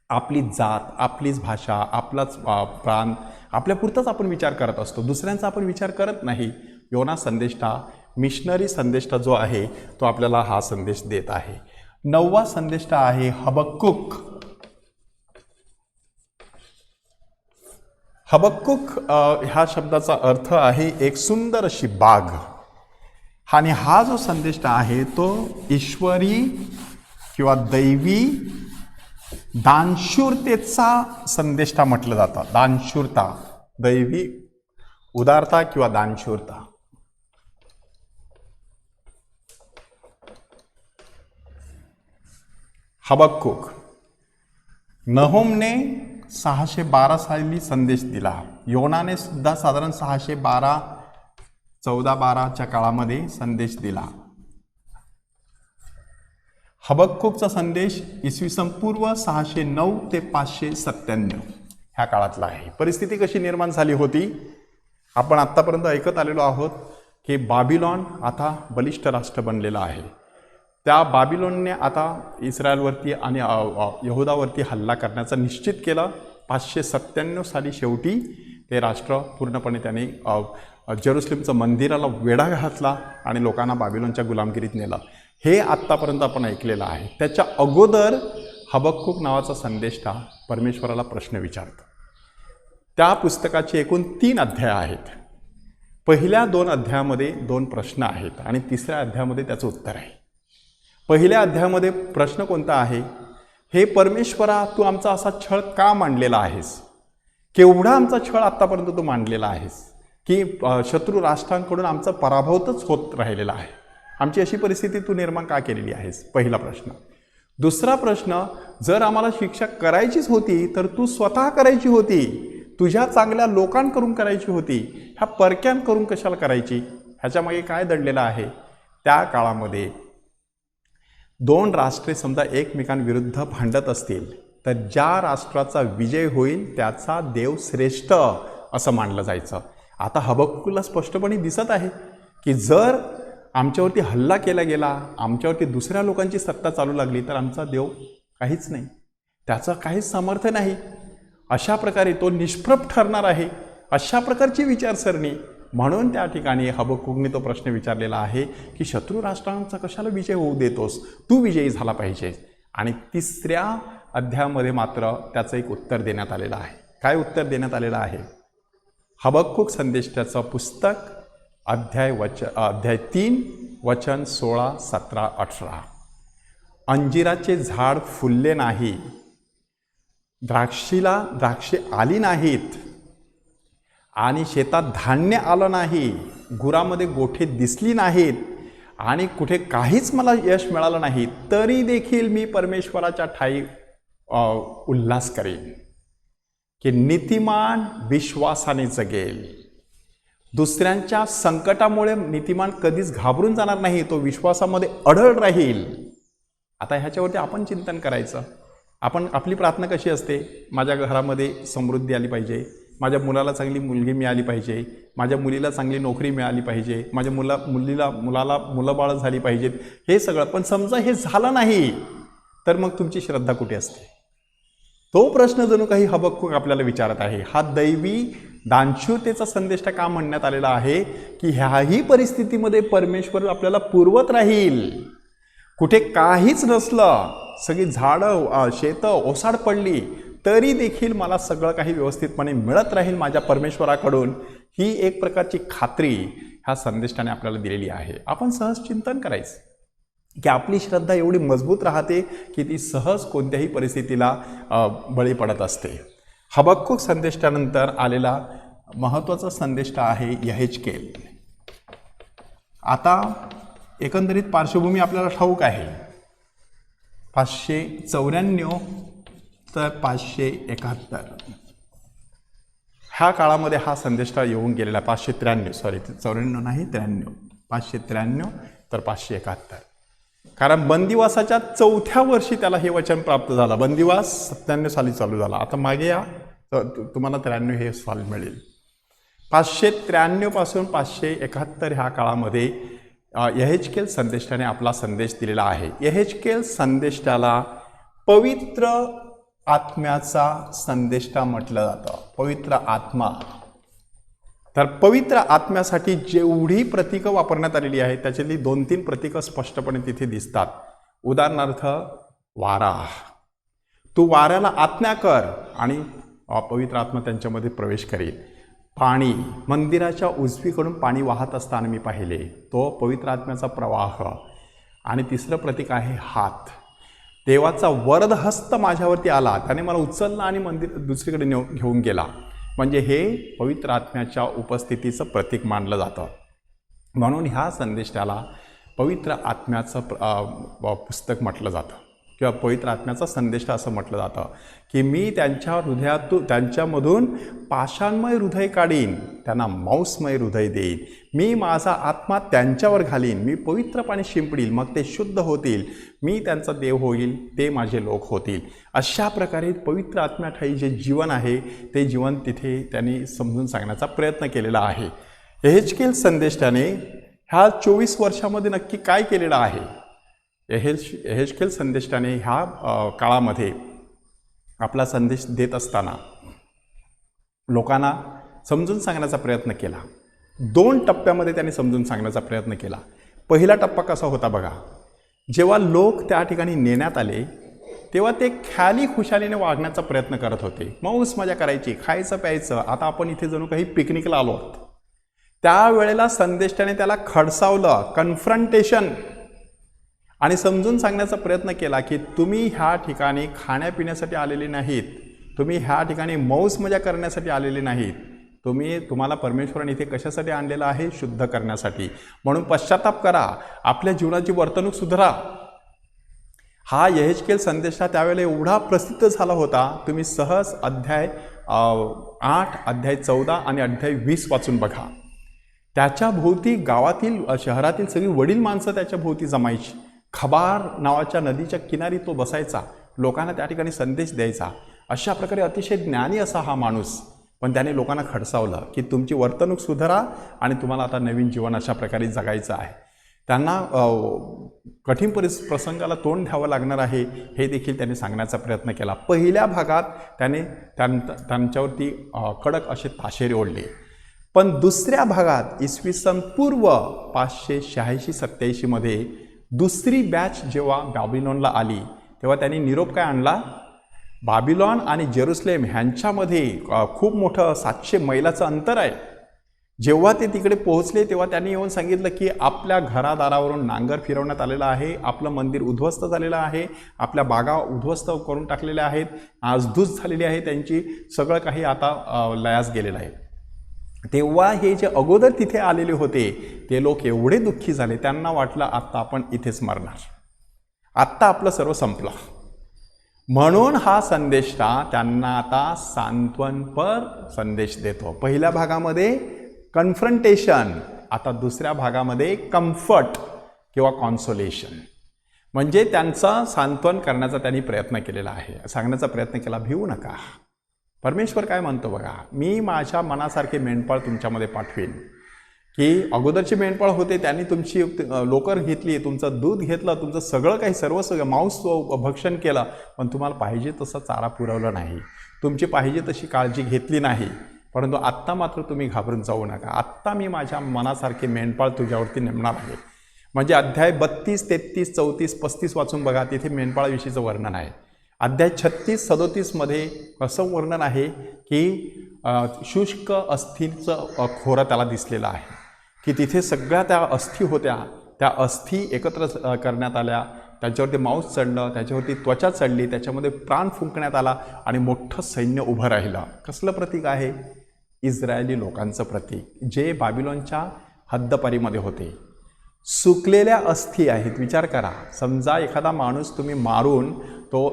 आपलीच जात, आपलीच भाषा, आपलाच प्रांत, आपल्यापुरताच आपण विचार करत असतो, दुसऱ्यांचा आपण विचार करत नाही. योना संदेष्टा, मिशनरी संदेष्टा जो आहे तो आपल्याला हा संदेश देत आहे. 9वा संदेष्टा आहे हबक्कुक. हबक्कुक ह्या शब्दाचा अर्थ आहे एक सुंदर अशी बाग. आणि हा जो संदेष्टा आहे तो ईश्वरी किंवा दैवी दानशूरतेचा संदेष्टा म्हटलं जातं. दानशूरता, दैवी उदारता किंवा दानशूरता. हबक्कुक. नहोमने 612 साली संदेश दिला. योनाने सुद्धा साधारण 614-14-12च्या काळामध्ये संदेश दिला. हबक्कुकचा संदेश इसवी सन पूर्व 609 ते 597 ह्या काळातला आहे. परिस्थिती कशी निर्माण झाली होती आपण आत्तापर्यंत ऐकत आलेलो आहोत की बाबिलॉन आता बलिष्ठ राष्ट्र बनलेलं आहे. त्या बाबिलॉनने आता इस्रायलवरती आणि यहुदावरती हल्ला करण्याचा निश्चित केलं. 597 साली शेवटी ते राष्ट्र पूर्णपणे त्याने जेरुसलेमचं मंदिराला वेढा घातला आणि लोकांना बाबिलॉनच्या गुलामगिरीत नेलं. हे आत्तापर्यंत आपण ऐकलेलं आहे. त्याच्या अगोदर हबक्कुक नावाचा संदेष्टा परमेश्वराला प्रश्न विचारतो. त्या पुस्तकाचे एकूण 3 अध्याय आहेत. पहिल्या 2 अध्यायामध्ये 2 प्रश्न आहेत आणि तिसऱ्या अध्यायामध्ये त्याचं उत्तर आहे. पहिल्या अध्यायामध्ये प्रश्न कोणता आहे, हे परमेश्वरा तू आमचा असा छळ का मांडलेला आहेस, केवढा आमचा छळ आत्तापर्यंत तू मांडलेला आहेस की शत्रू राष्ट्रांकडून आमचा पराभवच होत राहिलेला आहे, आमची अशी परिस्थिती तू निर्माण का केलेली आहेस. पहिला प्रश्न. दुसरा प्रश्न, जर आम्हाला शिक्षा करायचीच होती तर तू स्वतः करायची होती, तुझ्या चांगल्या लोकांकडून करायची होती, ह्या परक्यांकडून कशाला करायची. ह्याच्यामागे काय दडलेलं आहे. त्या काळामध्ये 2 राष्ट्रे समजा एकमेकांविरुद्ध भांडत असतील तर ज्या राष्ट्राचा विजय होईल त्याचा देव श्रेष्ठ असं मानलं जायचं. आता हबक्कुकला स्पष्टपणे दिसत आहे की जर आमच्यावरती हल्ला केला गेला, आमच्यावरती दुसऱ्या लोकांची सत्ता चालू लागली तर आमचा देव काहीच नाही, त्याचं काहीच सामर्थ्य नाही, अशा प्रकारे तो निष्प्रभ ठरणार आहे, अशा प्रकारची विचारसरणी. म्हणून त्या ठिकाणी हबक्कुकने तो प्रश्न विचारलेला आहे की शत्रू राष्ट्रांचा कशाला विजय होऊ देतोस, तू विजयी झाला पाहिजे. आणि तिसऱ्या अध्यायामध्ये मात्र त्याचं एक उत्तर देण्यात आलेलं आहे. काय उत्तर देण्यात आलेलं आहे. हबक्कुक संदेशाचं पुस्तक अध्याय 3 वचन 16, 17, 18. अंजिराचे झाड फुलले नाही, द्राक्षे आली नाहीत आणि शेतात धान्य आलं नाही, गुरामध्ये गोठे दिसली नाहीत आणि कुठे काहीच मला यश मिळालं नाही, तरी देखील मी परमेश्वराच्या ठाई उल्हास करेन की नीतिमान विश्वासाने जगेल. दुसऱ्यांच्या संकटामुळे नीतिमान कधीच घाबरून जाणार नाही, तो विश्वासामध्ये अढळ राहील. आता ह्याच्यावरती आपण चिंतन करायचं. आपली प्रार्थना कशी असते, माझ्या घरामध्ये समृद्धी आली पाहिजे, माझ्या मुलाला चांगली मुलगी मिळाली पाहिजे, माझ्या मुलीला चांगली नोकरी मिळाली पाहिजे, माझ्या मुलाला मुलंबाळं झाली पाहिजेत, हे सगळं. पण समजा हे झालं नाही तर मग तुमची श्रद्धा कुठे असते. तो प्रश्न जणू काही हबक्कुक आपल्याला विचारत आहे. हा दैवी दानशूरतेचा संदेश का म्हणण्यात आलेला आहे की ह्याही परिस्थितीमध्ये परमेश्वर आपल्याला पुरवत राहील. कुठे काहीच नसलं, सगळी झाडं शेतं ओसाड पडली तरी देखील मला सगळं काही व्यवस्थितपणे मिळत राहील माझ्या परमेश्वराकडून. ही एक प्रकारची खात्री ह्या संदेशाने आपल्याला दिलेली आहे. आपण सहज चिंतन करायचं की आपली श्रद्धा एवढी मजबूत राहते की ती सहज कोणत्याही परिस्थितीला बळी पडत असते. हबक्कुक संदेशानंतर आलेला महत्त्वाचा संदेश आहे यहेजकेल. आता एकंदरीत पार्श्वभूमी आपल्याला ठाऊक आहे. 594 तर 571 ह्या काळामध्ये हा संदेश येऊन गेलेला. 593 94 नाही 93 593 तर 571. कारण बंदिवासाच्या 4थ्या वर्षी त्याला हे वचन प्राप्त झालं. बंदिवास 97 साली चालू झाला. आता मागे या तुम्हाला 93 हे साल मिळेल. 593 पासून 571 ह्या काळामध्ये यहेजकेल संदेष्टाने आपला संदेश दिलेला आहे. यहेजकेल संदेष्टाला पवित्र आत्म्याचा संदेष्टा म्हटलं जातं. पवित्र आत्मा. तर पवित्र आत्म्यासाठी जेवढी प्रतीकं वापरण्यात आलेली आहेत त्याच्यातली 2-3 प्रतीकं स्पष्टपणे तिथे दिसतात. उदाहरणार्थ वारा. तू वाऱ्याला आज्ञा कर आणि पवित्र आत्मा त्यांच्यामध्ये प्रवेश करेल. पाणी. मंदिराच्या उजवीकडून पाणी वाहत असताना मी पाहिले, तो पवित्र आत्म्याचा प्रवाह. आणि तिसरं प्रतीक आहे हात. देवाचा वरद हस्त माझ्यावरती आला, त्याने मला उचलला आणि मंदिर दुसरीकडे घेऊन गेला. म्हणजे हे पवित्र आत्म्याच्या उपस्थितीचं प्रतीक मानलं जातं. म्हणून ह्या संदेशाला पवित्र आत्म्याचं पुस्तक म्हटलं जातं किंवा पवित्र आत्म्याचा संदेश असं म्हटलं जातं की मी त्यांच्या हृदयातून त्यांच्यामधून पाषाणमय हृदय काढीन, त्यांना मांसमय हृदय देईन. मी माझा आत्मा त्यांच्यावर घालीन, मी पवित्र पाणी शिंपडील, मग ते शुद्ध होतील. मी त्यांचा देव होईल, ते माझे लोक होतील. अशा प्रकारे पवित्र आत्म्याठायी जे जीवन आहे ते जीवन तिथे त्यांनी समजून सांगण्याचा प्रयत्न केलेला आहे. यहेजकेल संदेशाने ह्या 24 वर्षामध्ये नक्की काय केलेलं आहे? यहेजकेल संदेशाने ह्या काळामध्ये आपला संदेश देत असताना लोकांना समजून सांगण्याचा प्रयत्न केला. 2 टप्प्यामध्ये त्यांनी समजून सांगण्याचा प्रयत्न केला. पहिला टप्पा कसा होता बघा. जेव्हा लोक त्या ठिकाणी नेण्यात आले तेव्हा ते ख्याली खुशालीने वागण्याचा प्रयत्न करत होते. मौज मजा करायची, खायचं प्यायचं. आता आपण इथे जणू काही पिकनिकला आलो आहोत. त्यावेळेला संदेशाने त्याला खडसावलं, कन्फ्रंटेशन, आणि समजून सांगण्याचा प्रयत्न केला की तुम्ही ह्या ठिकाणी खाण्यापिण्यासाठी आलेले नाहीत, तुम्ही ह्या ठिकाणी मौज मजा करण्यासाठी आलेले नाहीत, तुम्हाला परमेश्वराने इथे कशासाठी आणलेलं आहे? शुद्ध करण्यासाठी. म्हणून पश्चाताप करा, आपल्या जीवनाची वर्तणूक सुधारा. हा यहेजकेल संदेश त्यावेळेला एवढा प्रसिद्ध झाला होता, तुम्ही सहज अध्याय 8, अध्याय 14 आणि अध्याय 20 वाचून बघा. त्याच्या भोवती गावातील शहरातील सगळी वडील माणसं त्याच्या भोवती जमायची. खबार नावाच्या नदीच्या किनारी तो बसायचा, लोकांना त्या ठिकाणी संदेश द्यायचा. अशा प्रकारे अतिशय ज्ञानी असा हा माणूस. पण त्याने लोकांना खडसावलं की तुमची वर्तणूक सुधारा आणि तुम्हाला आता नवीन जीवन अशा प्रकारे जगायचं आहे. त्यांना कठीण प्रसंगाला तोंड द्यावं लागणार आहे हे देखील त्यांनी सांगण्याचा प्रयत्न केला. पहिल्या भागात त्याने त्यांच्यावरती कडक असे ताशेरे ओढले. पण दुसऱ्या भागात इसवी सन पूर्व 586-87 मध्ये दुसरी बॅच जेव्हा बॅबिलॉनला आली तेव्हा त्यांनी निरोप काय आणला? बाबिलॉन आणि जेरुसलेम ह्यांच्यामध्ये खूप मोठं 700 मैलाचं अंतर आहे. जेव्हा ते तिकडे पोहोचले तेव्हा त्यांनी येऊन सांगितलं की आपल्या घरादारावरून नांगर फिरवण्यात आलेला आहे, आपलं मंदिर उद्ध्वस्त झालेलं आहे, आपल्या बागा उद्ध्वस्त करून टाकलेल्या आहेत, नासधूस झालेली आहे त्यांची, सगळं काही आता लयास गेलेलं आहे. तेव्हा हे जे अगोदर तिथे आलेले होते ते लोक एवढे दुःखी झाले, त्यांना वाटलं आत्ता आपण इथेच मरणार, आत्ता आपलं सर्व संपलं. म्हणून हा संदेश त्यांना आता सांत्वनपर संदेश देतो. पहिल्या भागामध्ये कन्फ्रंटेशन, आता दुसऱ्या भागामध्ये कम्फर्ट किंवा कॉन्सोलेशन. म्हणजे त्यांचा सांत्वन करण्याचा त्यांनी प्रयत्न केलेला आहे, सांगण्याचा प्रयत्न केला, भिवू नका. परमेश्वर काय म्हणतो बघा, मी माझ्या मनासारखे मेंढपाळ तुमच्यामध्ये पाठवेन. की अगोदरचे मेंढपाळ होते त्यांनी तुमची लोकर घेतली, तुमचं दूध घेतलं, तुमचं सगळं काही सगळं मांस भक्षण केलं, पण तुम्हाला पाहिजे तसा चारा पुरवला नाही, तुमची पाहिजे तशी काळजी घेतली नाही. परंतु आत्ता मात्र तुम्ही घाबरून जाऊ नका, आत्ता मी माझ्या मनासारखे मेंढपाळ तुझ्यावरती नेमणार आहे. म्हणजे अध्याय 32, 33, 34, 35 वाचून बघा, तिथे मेंढपाळाविषयीचं वर्णन आहे. अध्याय 36, 37 मध्ये असं वर्णन आहे की शुष्क अस्थीचं खोरं त्याला दिसलेलं आहे की तिथे सगळ्या त्या अस्थी होत्या, त्या अस्थी एकत्र करण्यात आल्या, त्याच्यावरती मांस चढलं, त्याच्यावरती त्वचा चढली, त्याच्यामध्ये प्राण फुंकण्यात आला आणि मोठं सैन्य उभं राहिलं. कसलं प्रतीक आहे? इस्रायली लोकांचं प्रतीक, जे बाबिलोनच्या हद्दपारीमध्ये होते. सुकलेल्या अस्थी आहेत. विचार करा, समजा एखादा माणूस तुम्ही मारून तो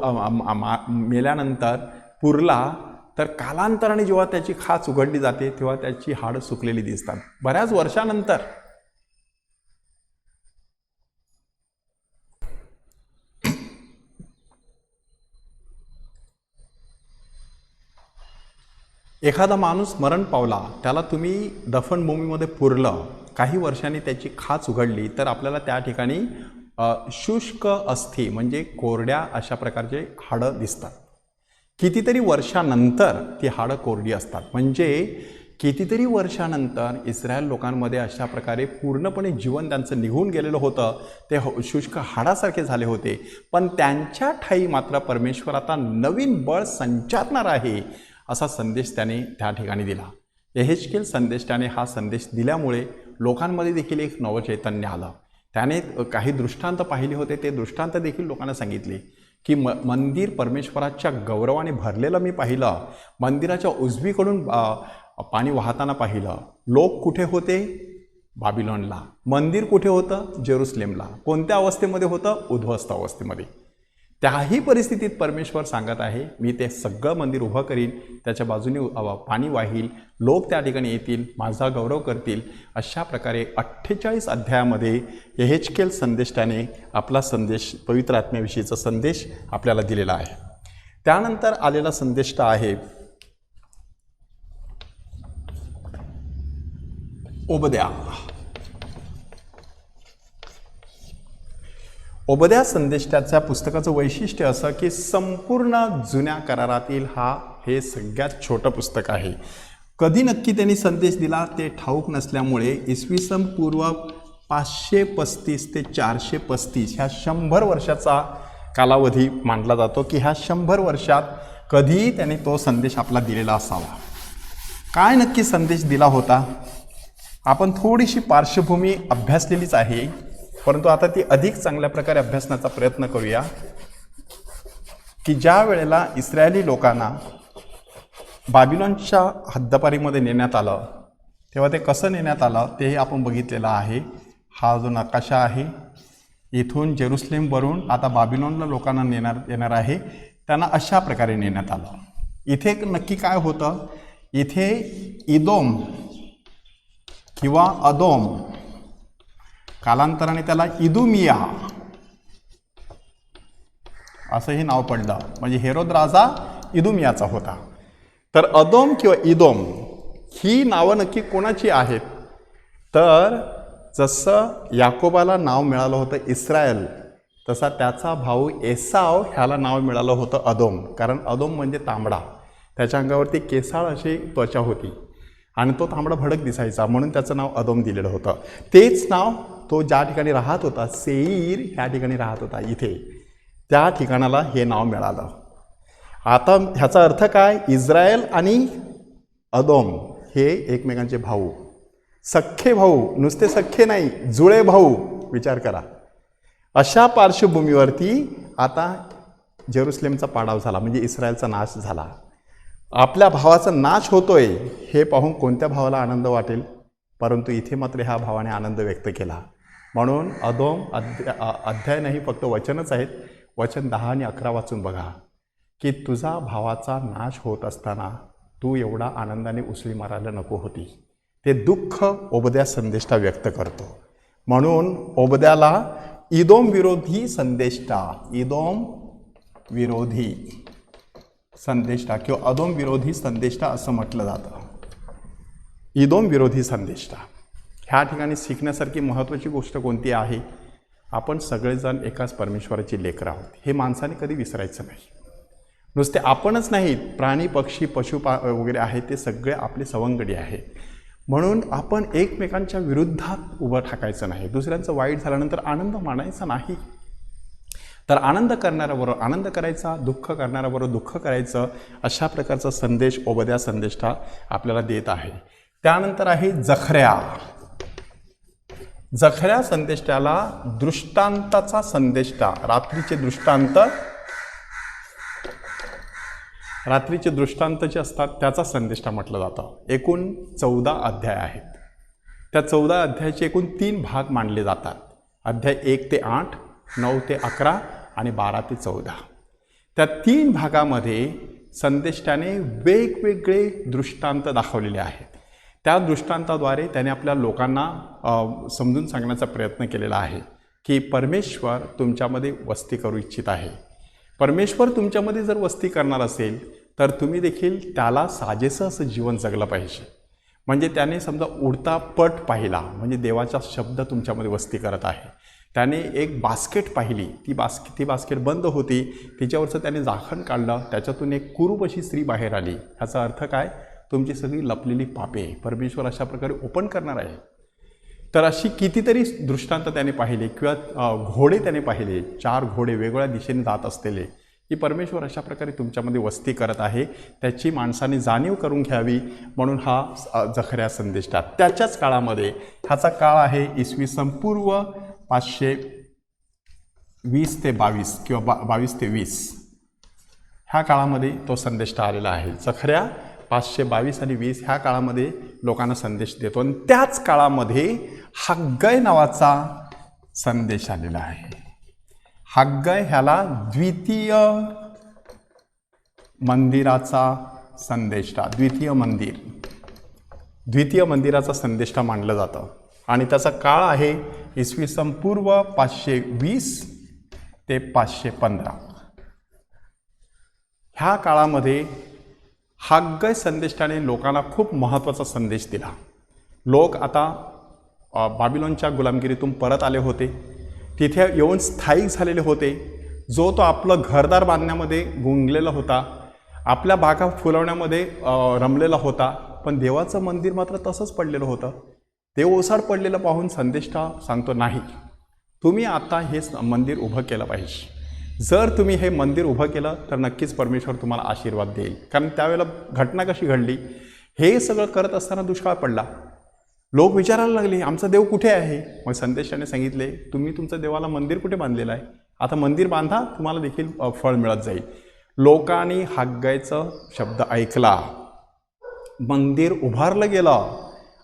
मेल्यानंतर पुरला तर कालांतराने जेव्हा त्याची खाच उघडली जाते तेव्हा त्याची हाडं सुकलेली दिसतात. बऱ्याच वर्षानंतर एखादा माणूस मरण पावला, त्याला तुम्ही दफनभूमीमध्ये पुरलं, काही वर्षांनी त्याची खाच उघडली तर आपल्याला त्या ठिकाणी शुष्क अस्थी म्हणजे कोरड्या अशा प्रकारचे हाडं दिसतात. कितीतरी वर्षानंतर ती हाडं कोरडी असतात. म्हणजे कितीतरी वर्षानंतर इस्रायल लोकांमध्ये अशा प्रकारे पूर्णपणे जीवन त्यांचं निघून गेलेलं होतं. ते शुष्क हाडासारखे झाले होते. पण त्यांच्या ठाई मात्र परमेश्वर आता नवीन बळ संचारणार आहे असा संदेश त्याने त्या ठिकाणी दिला. यहेजकेल संदेष्टाने हा संदेश दिल्यामुळे लोकांमध्ये देखील एक नवचैतन्य आलं. त्याने काही दृष्टांत पाहिले होते. ते दृष्टांत देखील लोकांना सांगितले की मंदिर परमेश्वराच्या गौरवाने भरलेलं मी पाहिलं. मंदिराच्या उजवीकडून पाणी वाहताना पाहिलं. लोक कुठे होते? बाबिलोनला. मंदिर कुठे होतं? जेरुसलेमला. कोणत्या अवस्थेमध्ये होतं? उद्ध्वस्त अवस्थेमध्ये. त्याही परिस्थितीत परमेश्वर सांगत आहे, मी ते सगळं मंदिर उभं करीन, त्याच्या बाजूने पाणी वाहील, लोक त्या ठिकाणी येतील, माझा गौरव करतील. अशा प्रकारे 48 अध्यायामध्ये यहेजकेल संदेष्टाने आपला संदेश, पवित्र आत्म्याविषयीचा संदेश आपल्याला दिलेला आहे. त्यानंतर आलेला संदेष्टा आहे ओबद्या. ओबद्या संदेष्टाच्या पुस्तकाचं वैशिष्ट्य असं की संपूर्ण जुन्या करारातील हे सगळ्यात छोटं पुस्तक आहे. कधी नक्की त्यांनी संदेश दिला ते ठाऊक नसल्यामुळे इसवी सन पूर्व 535 ते 435 ह्या 100 वर्षाचा कालावधी मानला जातो की ह्या 100 वर्षात कधीही त्यांनी तो संदेश आपला दिलेला असावा. काय नक्की संदेश दिला होता? आपण थोडीशी पार्श्वभूमी अभ्यासलेलीच आहे, परंतु आता ती अधिक चांगल्या प्रकारे अभ्यासण्याचा प्रयत्न करूया. की ज्या वेळेला इस्रायली लोकांना बाबिलोनच्या हद्दपारीमध्ये नेण्यात आलं, तेव्हा ते कसं नेण्यात आलं ते आपण बघितलेलं आहे. हा जो नकाशा आहे, इथून जेरुसलेमवरून आता बाबिलोनला लोकांना येणार आहे, त्यांना अशा प्रकारे नेण्यात आलं. इथे नक्की काय होतं? इथे इदोम किंवा अदोम, कालांतराने त्याला इदुमिया असंही नाव पडलं. म्हणजे हेरोद राजा इदुमियाचा होता. तर अदोम किंवा इदोम ही नावं नक्की कोणाची आहेत? तर जसं याकोबाला नाव मिळालं होतं इस्रायल, तसा त्याचा भाऊ एसाव ह्याला नाव मिळालं होतं अदोम. कारण अदोम म्हणजे तांबडा, त्याच्या अंगावरती केसाळ अशी त्वचा होती आणि तो तांबडा भडक दिसायचा, म्हणून त्याचं नाव अदोम दिलेलं होतं. तेच नाव तो ज्या ठिकाणी राहत होता, सेईर ह्या ठिकाणी राहत होता, इथे त्या ठिकाणाला हे नाव मिळालं. आता ह्याचा अर्थ काय? इस्रायल आणि अदोम हे एकमेकांचे भाऊ, सख्खे भाऊ, नुसते सख्खे नाही, जुळे भाऊ. विचार करा. अशा पार्श्वभूमीवरती आता जेरुसलेमचा पाडाव झाला, म्हणजे इस्रायलचा नाश झाला. आपल्या भावाचा नाश होतोय हे पाहून कोणत्या भावाला आनंद वाटेल? परंतु इथे मात्र ह्या भावाने आनंद व्यक्त केला. म्हणून अदोम अध्याय नाही, फक्त वचनच आहेत. वचन 10 आणि 11 वाचून बघा की तुझा भावाचा नाश होत असताना तू एवढा आनंदाने उसळी मारायला नको होती. ते दुःख ओबद्या संदेष्टा व्यक्त करतो. म्हणून ओबद्याला इदोम विरोधी संदेष्टा, इदोम विरोधी संदेष्टा किंवा अदोम विरोधी संदेष्टा असं म्हटलं जातं. इदोम विरोधी संदेष्टा. ह्या ठिकाणी शिकण्यासारखी महत्त्वाची गोष्ट कोणती आहे? आपण सगळेजण एकाच परमेश्वराची लेकरं आहोत. हे माणसाने कधी विसरायचं नाही. नुसते आपणच नाहीत, प्राणी पक्षी पशु वगैरे आहेत, ते सगळे आपले सवंगडी आहेत. म्हणून आपण एकमेकांच्या विरुद्धात उभं टाकायचं नाही. दुसऱ्यांचं वाईट झाल्यानंतर आनंद मानायचा नाही. तर आनंद करणाऱ्याबरोबर आनंद करायचा, दुःख करणाऱ्याबरोबर दुःख करायचं, अशा प्रकारचा संदेश ओबद्या संदेष्टा आपल्याला देत आहे. त्यानंतर आहे जखऱ्या. जखऱ्या संदेष्टाला दृष्टांताचा संदेष्टा, रात्रीचे दृष्टांत जे असतात त्याचा संदेष्टा म्हटलं जातं. एकूण 14 अध्याय आहेत. त्या 14 अध्यायाचे एकूण 3 भाग मानले जातात. अध्याय 1 ते 8, 9 ते 11 आणि 12 ते 14. त्या 3 भागामध्ये संदेष्टाने वेगवेगळे दृष्टांत दाखवलेले आहेत. त्या दृष्टांताद्वारे त्याने आपल्या लोकांना समजून सांगण्याचा प्रयत्न केलेला आहे की परमेश्वर तुमच्यामध्ये वस्ती करू इच्छित आहे. परमेश्वर तुमच्यामध्ये जर वस्ती करणार असेल तर तुम्ही देखील त्याला साजेसं असं जीवन जगलं पाहिजे. म्हणजे त्याने समजा उडता पट पाहिला, म्हणजे देवाचा शब्द तुमच्यामध्ये वस्ती करत आहे. त्याने एक बास्केट पाहिली, ती बास्केट बंद होती, तिच्यावरचं त्याने झाकण काढलं, त्याच्यातून एक कुरूप अशी स्त्री बाहेर आली. ह्याचा अर्थ काय? तुमची सगळी लपलेली पापे परमेश्वर अशा प्रकारे ओपन करणार आहे. तर अशी कितीतरी दृष्टांत त्याने पाहिले किंवा घोडे त्याने पाहिले, 4 घोडे वेगवेगळ्या दिशेने जात असलेले, की परमेश्वर अशा प्रकारे तुमच्यामध्ये वस्ती करत आहे. त्याची माणसाने जाणीव करून घ्यावी म्हणून हा जखऱ्या संदेष्टा. त्याच्याच काळामध्ये, ह्याचा काळ आहे इसवी सन पूर्व 520 ते 22 किंवा 22 ते 20, ह्या काळामध्ये तो संदेष्टा आलेला आहे. जखऱ्या 522 आणि 20 ह्या काळामध्ये लोकांना संदेश देतो. आणि त्याच काळामध्ये हग्गाय नावाचा संदेश आलेला आहे. हग्गाय ह्याला द्वितीय मंदिराचा संदेष्टा, द्वितीय मंदिराचा संदेष्टा मानलं जातं. आणि त्याचा काळ आहे इसवी सन पूर्व 520 ते 515. ह्या काळामध्ये हग्गाय संदेष्टाने लोकांना खूप महत्त्वाचा संदेश दिला. लोक आता बाबिलोनच्या गुलामगिरीतून परत आले होते, तिथे येऊन स्थायिक झालेले होते. जो तो आपलं घरदार बांधण्यामध्ये गुंगलेला होता, आपल्या बागा फुलवण्यामध्ये रमलेला होता, पण देवाचं मंदिर मात्र तसंच पडलेलं होतं. ते ओसाड पडलेलं पाहून संदेष्टा सांगतो, नाही, तुम्ही आता हे मंदिर उभं केलं पाहिजे. जर तुम्ही हे मंदिर उभं केलं तर नक्कीच परमेश्वर तुम्हाला आशीर्वाद देईल. कारण त्यावेळेला घटना कशी घडली, हे सगळं करत असताना दुष्काळ पडला. लोक विचारायला लागले, आमचा देव कुठे आहे? मग संदेशाने सांगितले, तुम्ही तुमचं देवाला मंदिर कुठे बांधलेलं आहे, आता मंदिर बांधा, तुम्हाला देखील फळ मिळत जाईल. लोकांनी हग्गायचा शब्द ऐकला, मंदिर उभारलं गेलं.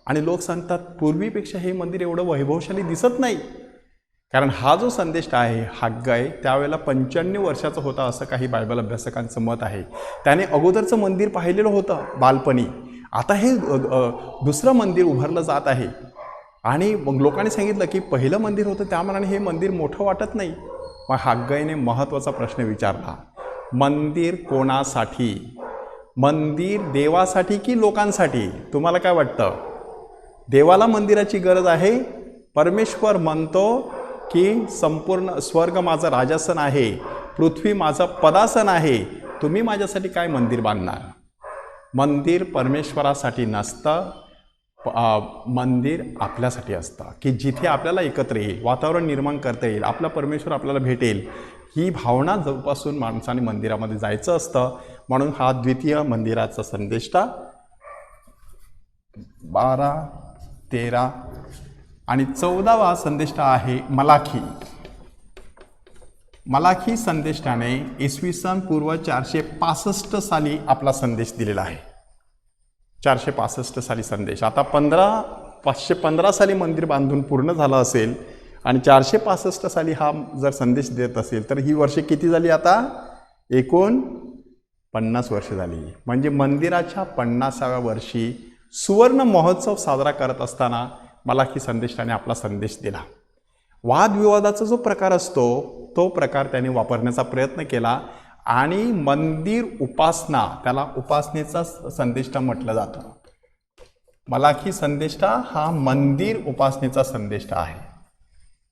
आणि लोक सांगतात, पूर्वीपेक्षा हे मंदिर एवढं वैभवशाली दिसत नाही. कारण हा जो संदेश आहे हग्गाय त्यावेळेला 95 वर्षाचा होता असं काही बायबल अभ्यासकांचं मत आहे. त्याने अगोदरचं मंदिर पाहिलेलं होतं बालपणी. आता हे दुसरं मंदिर उभारलं जात आहे. आणि मग लोकांनी सांगितलं की पहिलं मंदिर होतं त्यामानाने हे मंदिर मोठं वाटत नाही. मग हग्गायने महत्त्वाचा प्रश्न विचारला, मंदिर कोणासाठी? मंदिर देवासाठी की लोकांसाठी? तुम्हाला काय वाटतं? देवाला मंदिराची गरज आहे? परमेश्वर म्हणतो की संपूर्ण स्वर्ग माझं राजासन आहे, पृथ्वी माझं पदासन आहे, तुम्ही माझ्यासाठी काय मंदिर बांधणार? मंदिर परमेश्वरासाठी नसतं, मंदिर आपल्यासाठी असतं, की जिथे आपल्याला एकत्र येईल, वातावरण निर्माण करता येईल, आपला परमेश्वर आपल्याला भेटेल, ही भावना जोपासून माणसाने मंदिरामध्ये जायचं असतं. म्हणून हा द्वितीय मंदिराचा संदेष्टा 12, 13 आणि 14वा संदेष्टा आहे मलाखी संदेष्टाने इसवी सन पूर्व 465 साली आपला संदेश दिलेला आहे. 465 साली संदेश. आता 515 साली मंदिर बांधून पूर्ण झालं असेल आणि 465 साली हा जर संदेश देत असेल तर ही वर्षे किती झाली? आता एकूण 50 वर्ष झाली. म्हणजे मंदिराच्या 50व्या वर्षी सुवर्ण महोत्सव साजरा करत असताना मलाखी संदेशाने आपला संदेश दिला. वादविवादाचा जो प्रकार असतो तो प्रकार त्याने वापरण्याचा प्रयत्न केला आणि मंदिर उपासना, त्याला उपासनेचा संदेष्टा म्हटलं जातं. मलाखी संदेष्टा हा मंदिर उपासनेचा संदेष्टा आहे.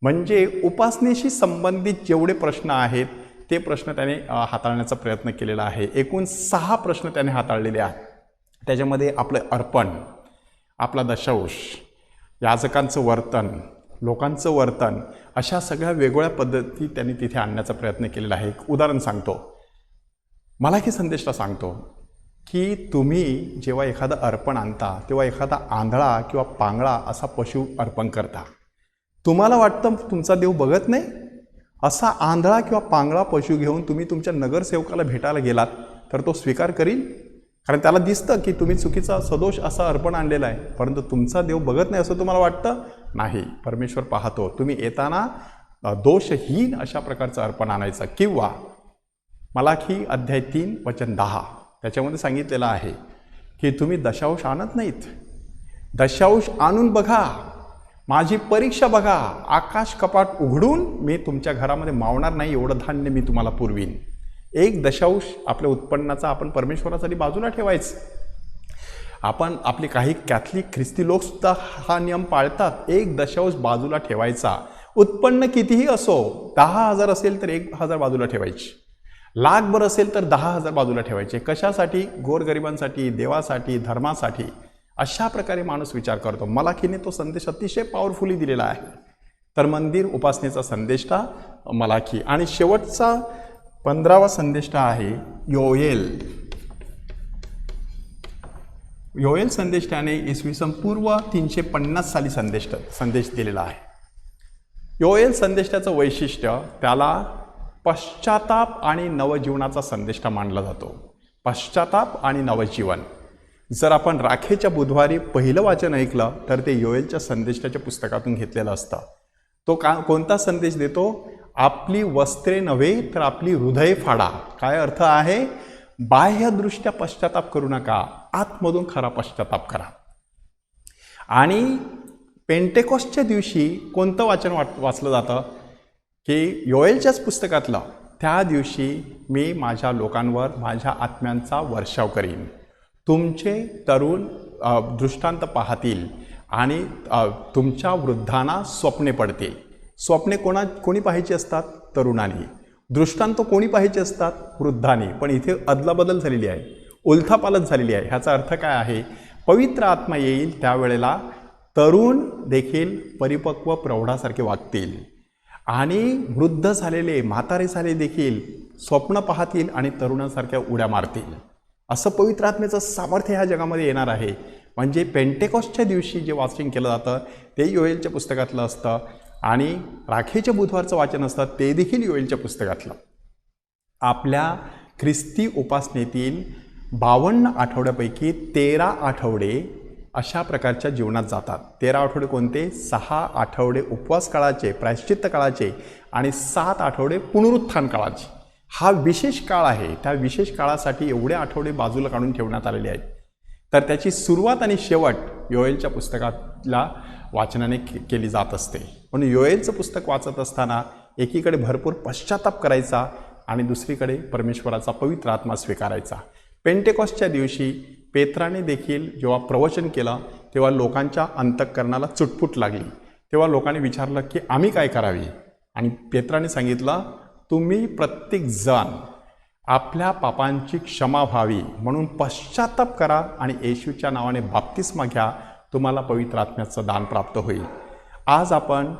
म्हणजे उपासनेशी संबंधित जेवढे प्रश्न आहेत ते प्रश्न त्याने हाताळण्याचा प्रयत्न केलेला आहे. एकूण 6 प्रश्न त्याने हाताळलेले आहेत. त्याच्यामध्ये आपलं अर्पण, आपला दशांश, याजकांचं वर्तन, लोकांचं वर्तन, अशा सगळ्या वेगवेगळ्या पद्धती त्यांनी तिथे आणण्याचा प्रयत्न केलेला आहे. एक उदाहरण सांगतो. मलाखी संदेशला सांगतो की तुम्ही जेव्हा एखादं अर्पण आणता तेव्हा एखादा आंधळा किंवा पांगळा असा पशु अर्पण करता. तुम्हाला वाटतं तुमचा देव बघत नाही? असा आंधळा किंवा पांगळा पशु घेऊन तुम्ही तुमच्या नगरसेवकाला भेटायला गेलात तर तो स्वीकार करील? कारण त्याला दिसतं की तुम्ही चुकीचा सदोष असा अर्पण आणलेला आहे, परंतु तुमचा देव बघत नाही असं तुम्हाला वाटतं? नाही, परमेश्वर पाहतो. तुम्ही येताना दोषहीन अशा प्रकारचं अर्पण आणायचं. किंवा मलाखी अध्याय 3 वचन 10 त्याच्यामध्ये सांगितलेलं आहे की तुम्ही दशांश आणत नाहीत. दशांश आणून बघा, माझी परीक्षा बघा, आकाश कपाट उघडून मी तुमच्या घरामध्ये मावणार नाही एवढं धान्य मी तुम्हाला पुरवीन. एक दशांश आपल्या उत्पन्नाचा आपण परमेश्वरासाठी बाजूला ठेवायचं. आपण आपले काही कॅथलिक ख्रिस्ती लोकसुद्धा हा नियम पाळतात. एक दशांश बाजूला ठेवायचा. उत्पन्न कितीही असो, 10,000 असेल तर 1,000 बाजूला ठेवायची, लाखभर असेल तर 10,000 बाजूला ठेवायचे. कशासाठी? गोरगरिबांसाठी, देवासाठी, धर्मासाठी. अशा प्रकारे माणूस विचार करतो. मलाखीने तो संदेश अतिशय पॉवरफुली दिलेला आहे. तर मंदिर उपासनेचा संदेष्टा मलाखी. आणि शेवटचा 15वा संदेष्टा आहे योएल. योएल संदेष्टाने इसवी सन पूर्व 350 साली संदेश दिलेला आहे. योएल संदेष्टाचं वैशिष्ट्य, त्याला पश्चाताप आणि नवजीवनाचा संदेष्टा मानला जातो. पश्चाताप आणि नवजीवन. जर आपण राखेच्या बुधवारी पहिलं वाचन ऐकलं तर ते योएलच्या संदेशाच्या पुस्तकातून घेतलेलं असतं. तो कोणता संदेश देतो? आपली वस्त्रे नव्हे तर आपली हृदय फाडा. काय अर्थ आहे? बाह्यदृष्ट्या पश्चाताप करू नका, आतमधून खरा पश्चाताप करा. आणि पेंटेकॉस्टच्या दिवशी कोणतं वाचन वाचलं जातं की योएलच्याच पुस्तकातलं, त्या दिवशी मी माझ्या लोकांवर माझ्या आत्म्यांचा वर्षाव करीन. तुमचे तरुण दृष्टांत पाहतील आणि तुमच्या वृद्धांना स्वप्ने पडतील. स्वप्ने कोणी पाहायची असतात? तरुणांनी. दृष्टांत कोणी पाहायचे असतात? वृद्धांनी. पण इथे अदलाबदल झालेली आहे, उलथापालथ झालेली आहे. ह्याचा अर्थ काय आहे? पवित्र आत्मा येईल त्यावेळेला तरुण देखील परिपक्व प्रौढासारखे वागतील आणि वृद्ध झालेले, म्हातारे झाले देखील स्वप्न पाहतील आणि तरुणांसारख्या उड्या मारतील. असं पवित्र आत्मेचं सामर्थ्य ह्या जगामध्ये येणार आहे. म्हणजे पेंटेकॉस्टच्या दिवशी जे वाचन केलं जातं ते योएलच्या पुस्तकातलं असतं आणि राखेच्या बुधवारचं वाचन असतं ते देखील योएलच्या पुस्तकातलं. आपल्या ख्रिस्ती उपासनेतील 52 आठवड्यापैकी 13 आठवडे अशा प्रकारच्या जीवनात जातात. 13 आठवडे कोणते? 6 आठवडे उपवास काळाचे, प्रायश्चित्त काळाचे आणि 7 आठवडे पुनरुत्थान काळाचे. हा विशेष काळ आहे. त्या विशेष काळासाठी एवढे आठवडे बाजूला काढून ठेवण्यात आलेले आहेत. तर त्याची सुरुवात आणि शेवट योएलच्या पुस्तकातल्या वाचनाने केली जात असते. म्हणून योएलचं पुस्तक वाचत असताना एकीकडे भरपूर पश्चाताप करायचा आणि दुसरीकडे परमेश्वराचा पवित्र आत्मा स्वीकारायचा. पेंटेकॉस्टच्या दिवशी पेत्राने देखील जेव्हा प्रवचन केलं तेव्हा लोकांच्या अंतःकरणाला चुटपुट लागली. तेव्हा लोकांनी विचारलं की आम्ही काय करावे? आणि पेत्राने सांगितलं, तुम्ही प्रत्येक जण आपल्या पापांची क्षमा व्हावी म्हणून पश्चाताप करा आणि येशूच्या नावाने बाप्तिस्मा घ्या, तुम्हाला पवित्र आत्म्याचं दान प्राप्त होईल. आज आपण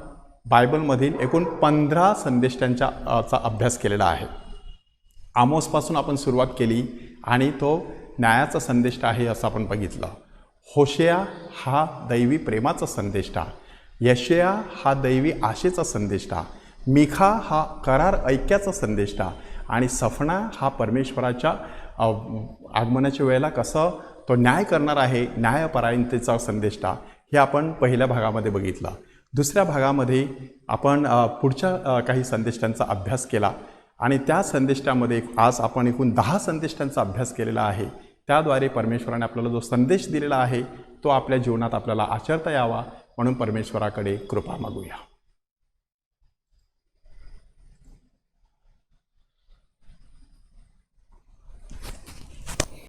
बायबलमधील एकूण 15 संदेष्टांचा अभ्यास केलेला आहे. आमोसपासून आपण सुरुवात केली आणि तो न्यायाचा संदेष्टा आहे असं आपण बघितलं. होशेया हा दैवी प्रेमाचा संदेष्टा, यशया हा दैवी आशेचा संदेष्टा, मिखा हा करार ऐक्याचा संदेष्टा आणि सफना हा परमेश्वराच्या आगमनाच्या वेळेला कसं तो न्याय करणार आहे, न्यायपरायणतेचा संदेष्टा. हे आपण पहिल्या भागामध्ये बघितलं. दुसऱ्या भागामध्ये आपण पुढच्या काही संदेष्टांचा अभ्यास केला आणि त्या संदेष्टामध्ये आज आपण एकूण 10 संदेष्टांचा अभ्यास केलेला आहे. त्याद्वारे परमेश्वराने आपल्याला जो संदेश दिलेला आहे तो आपल्या जीवनात आपल्याला आचरता यावा म्हणून परमेश्वराकडे कृपा मागूया.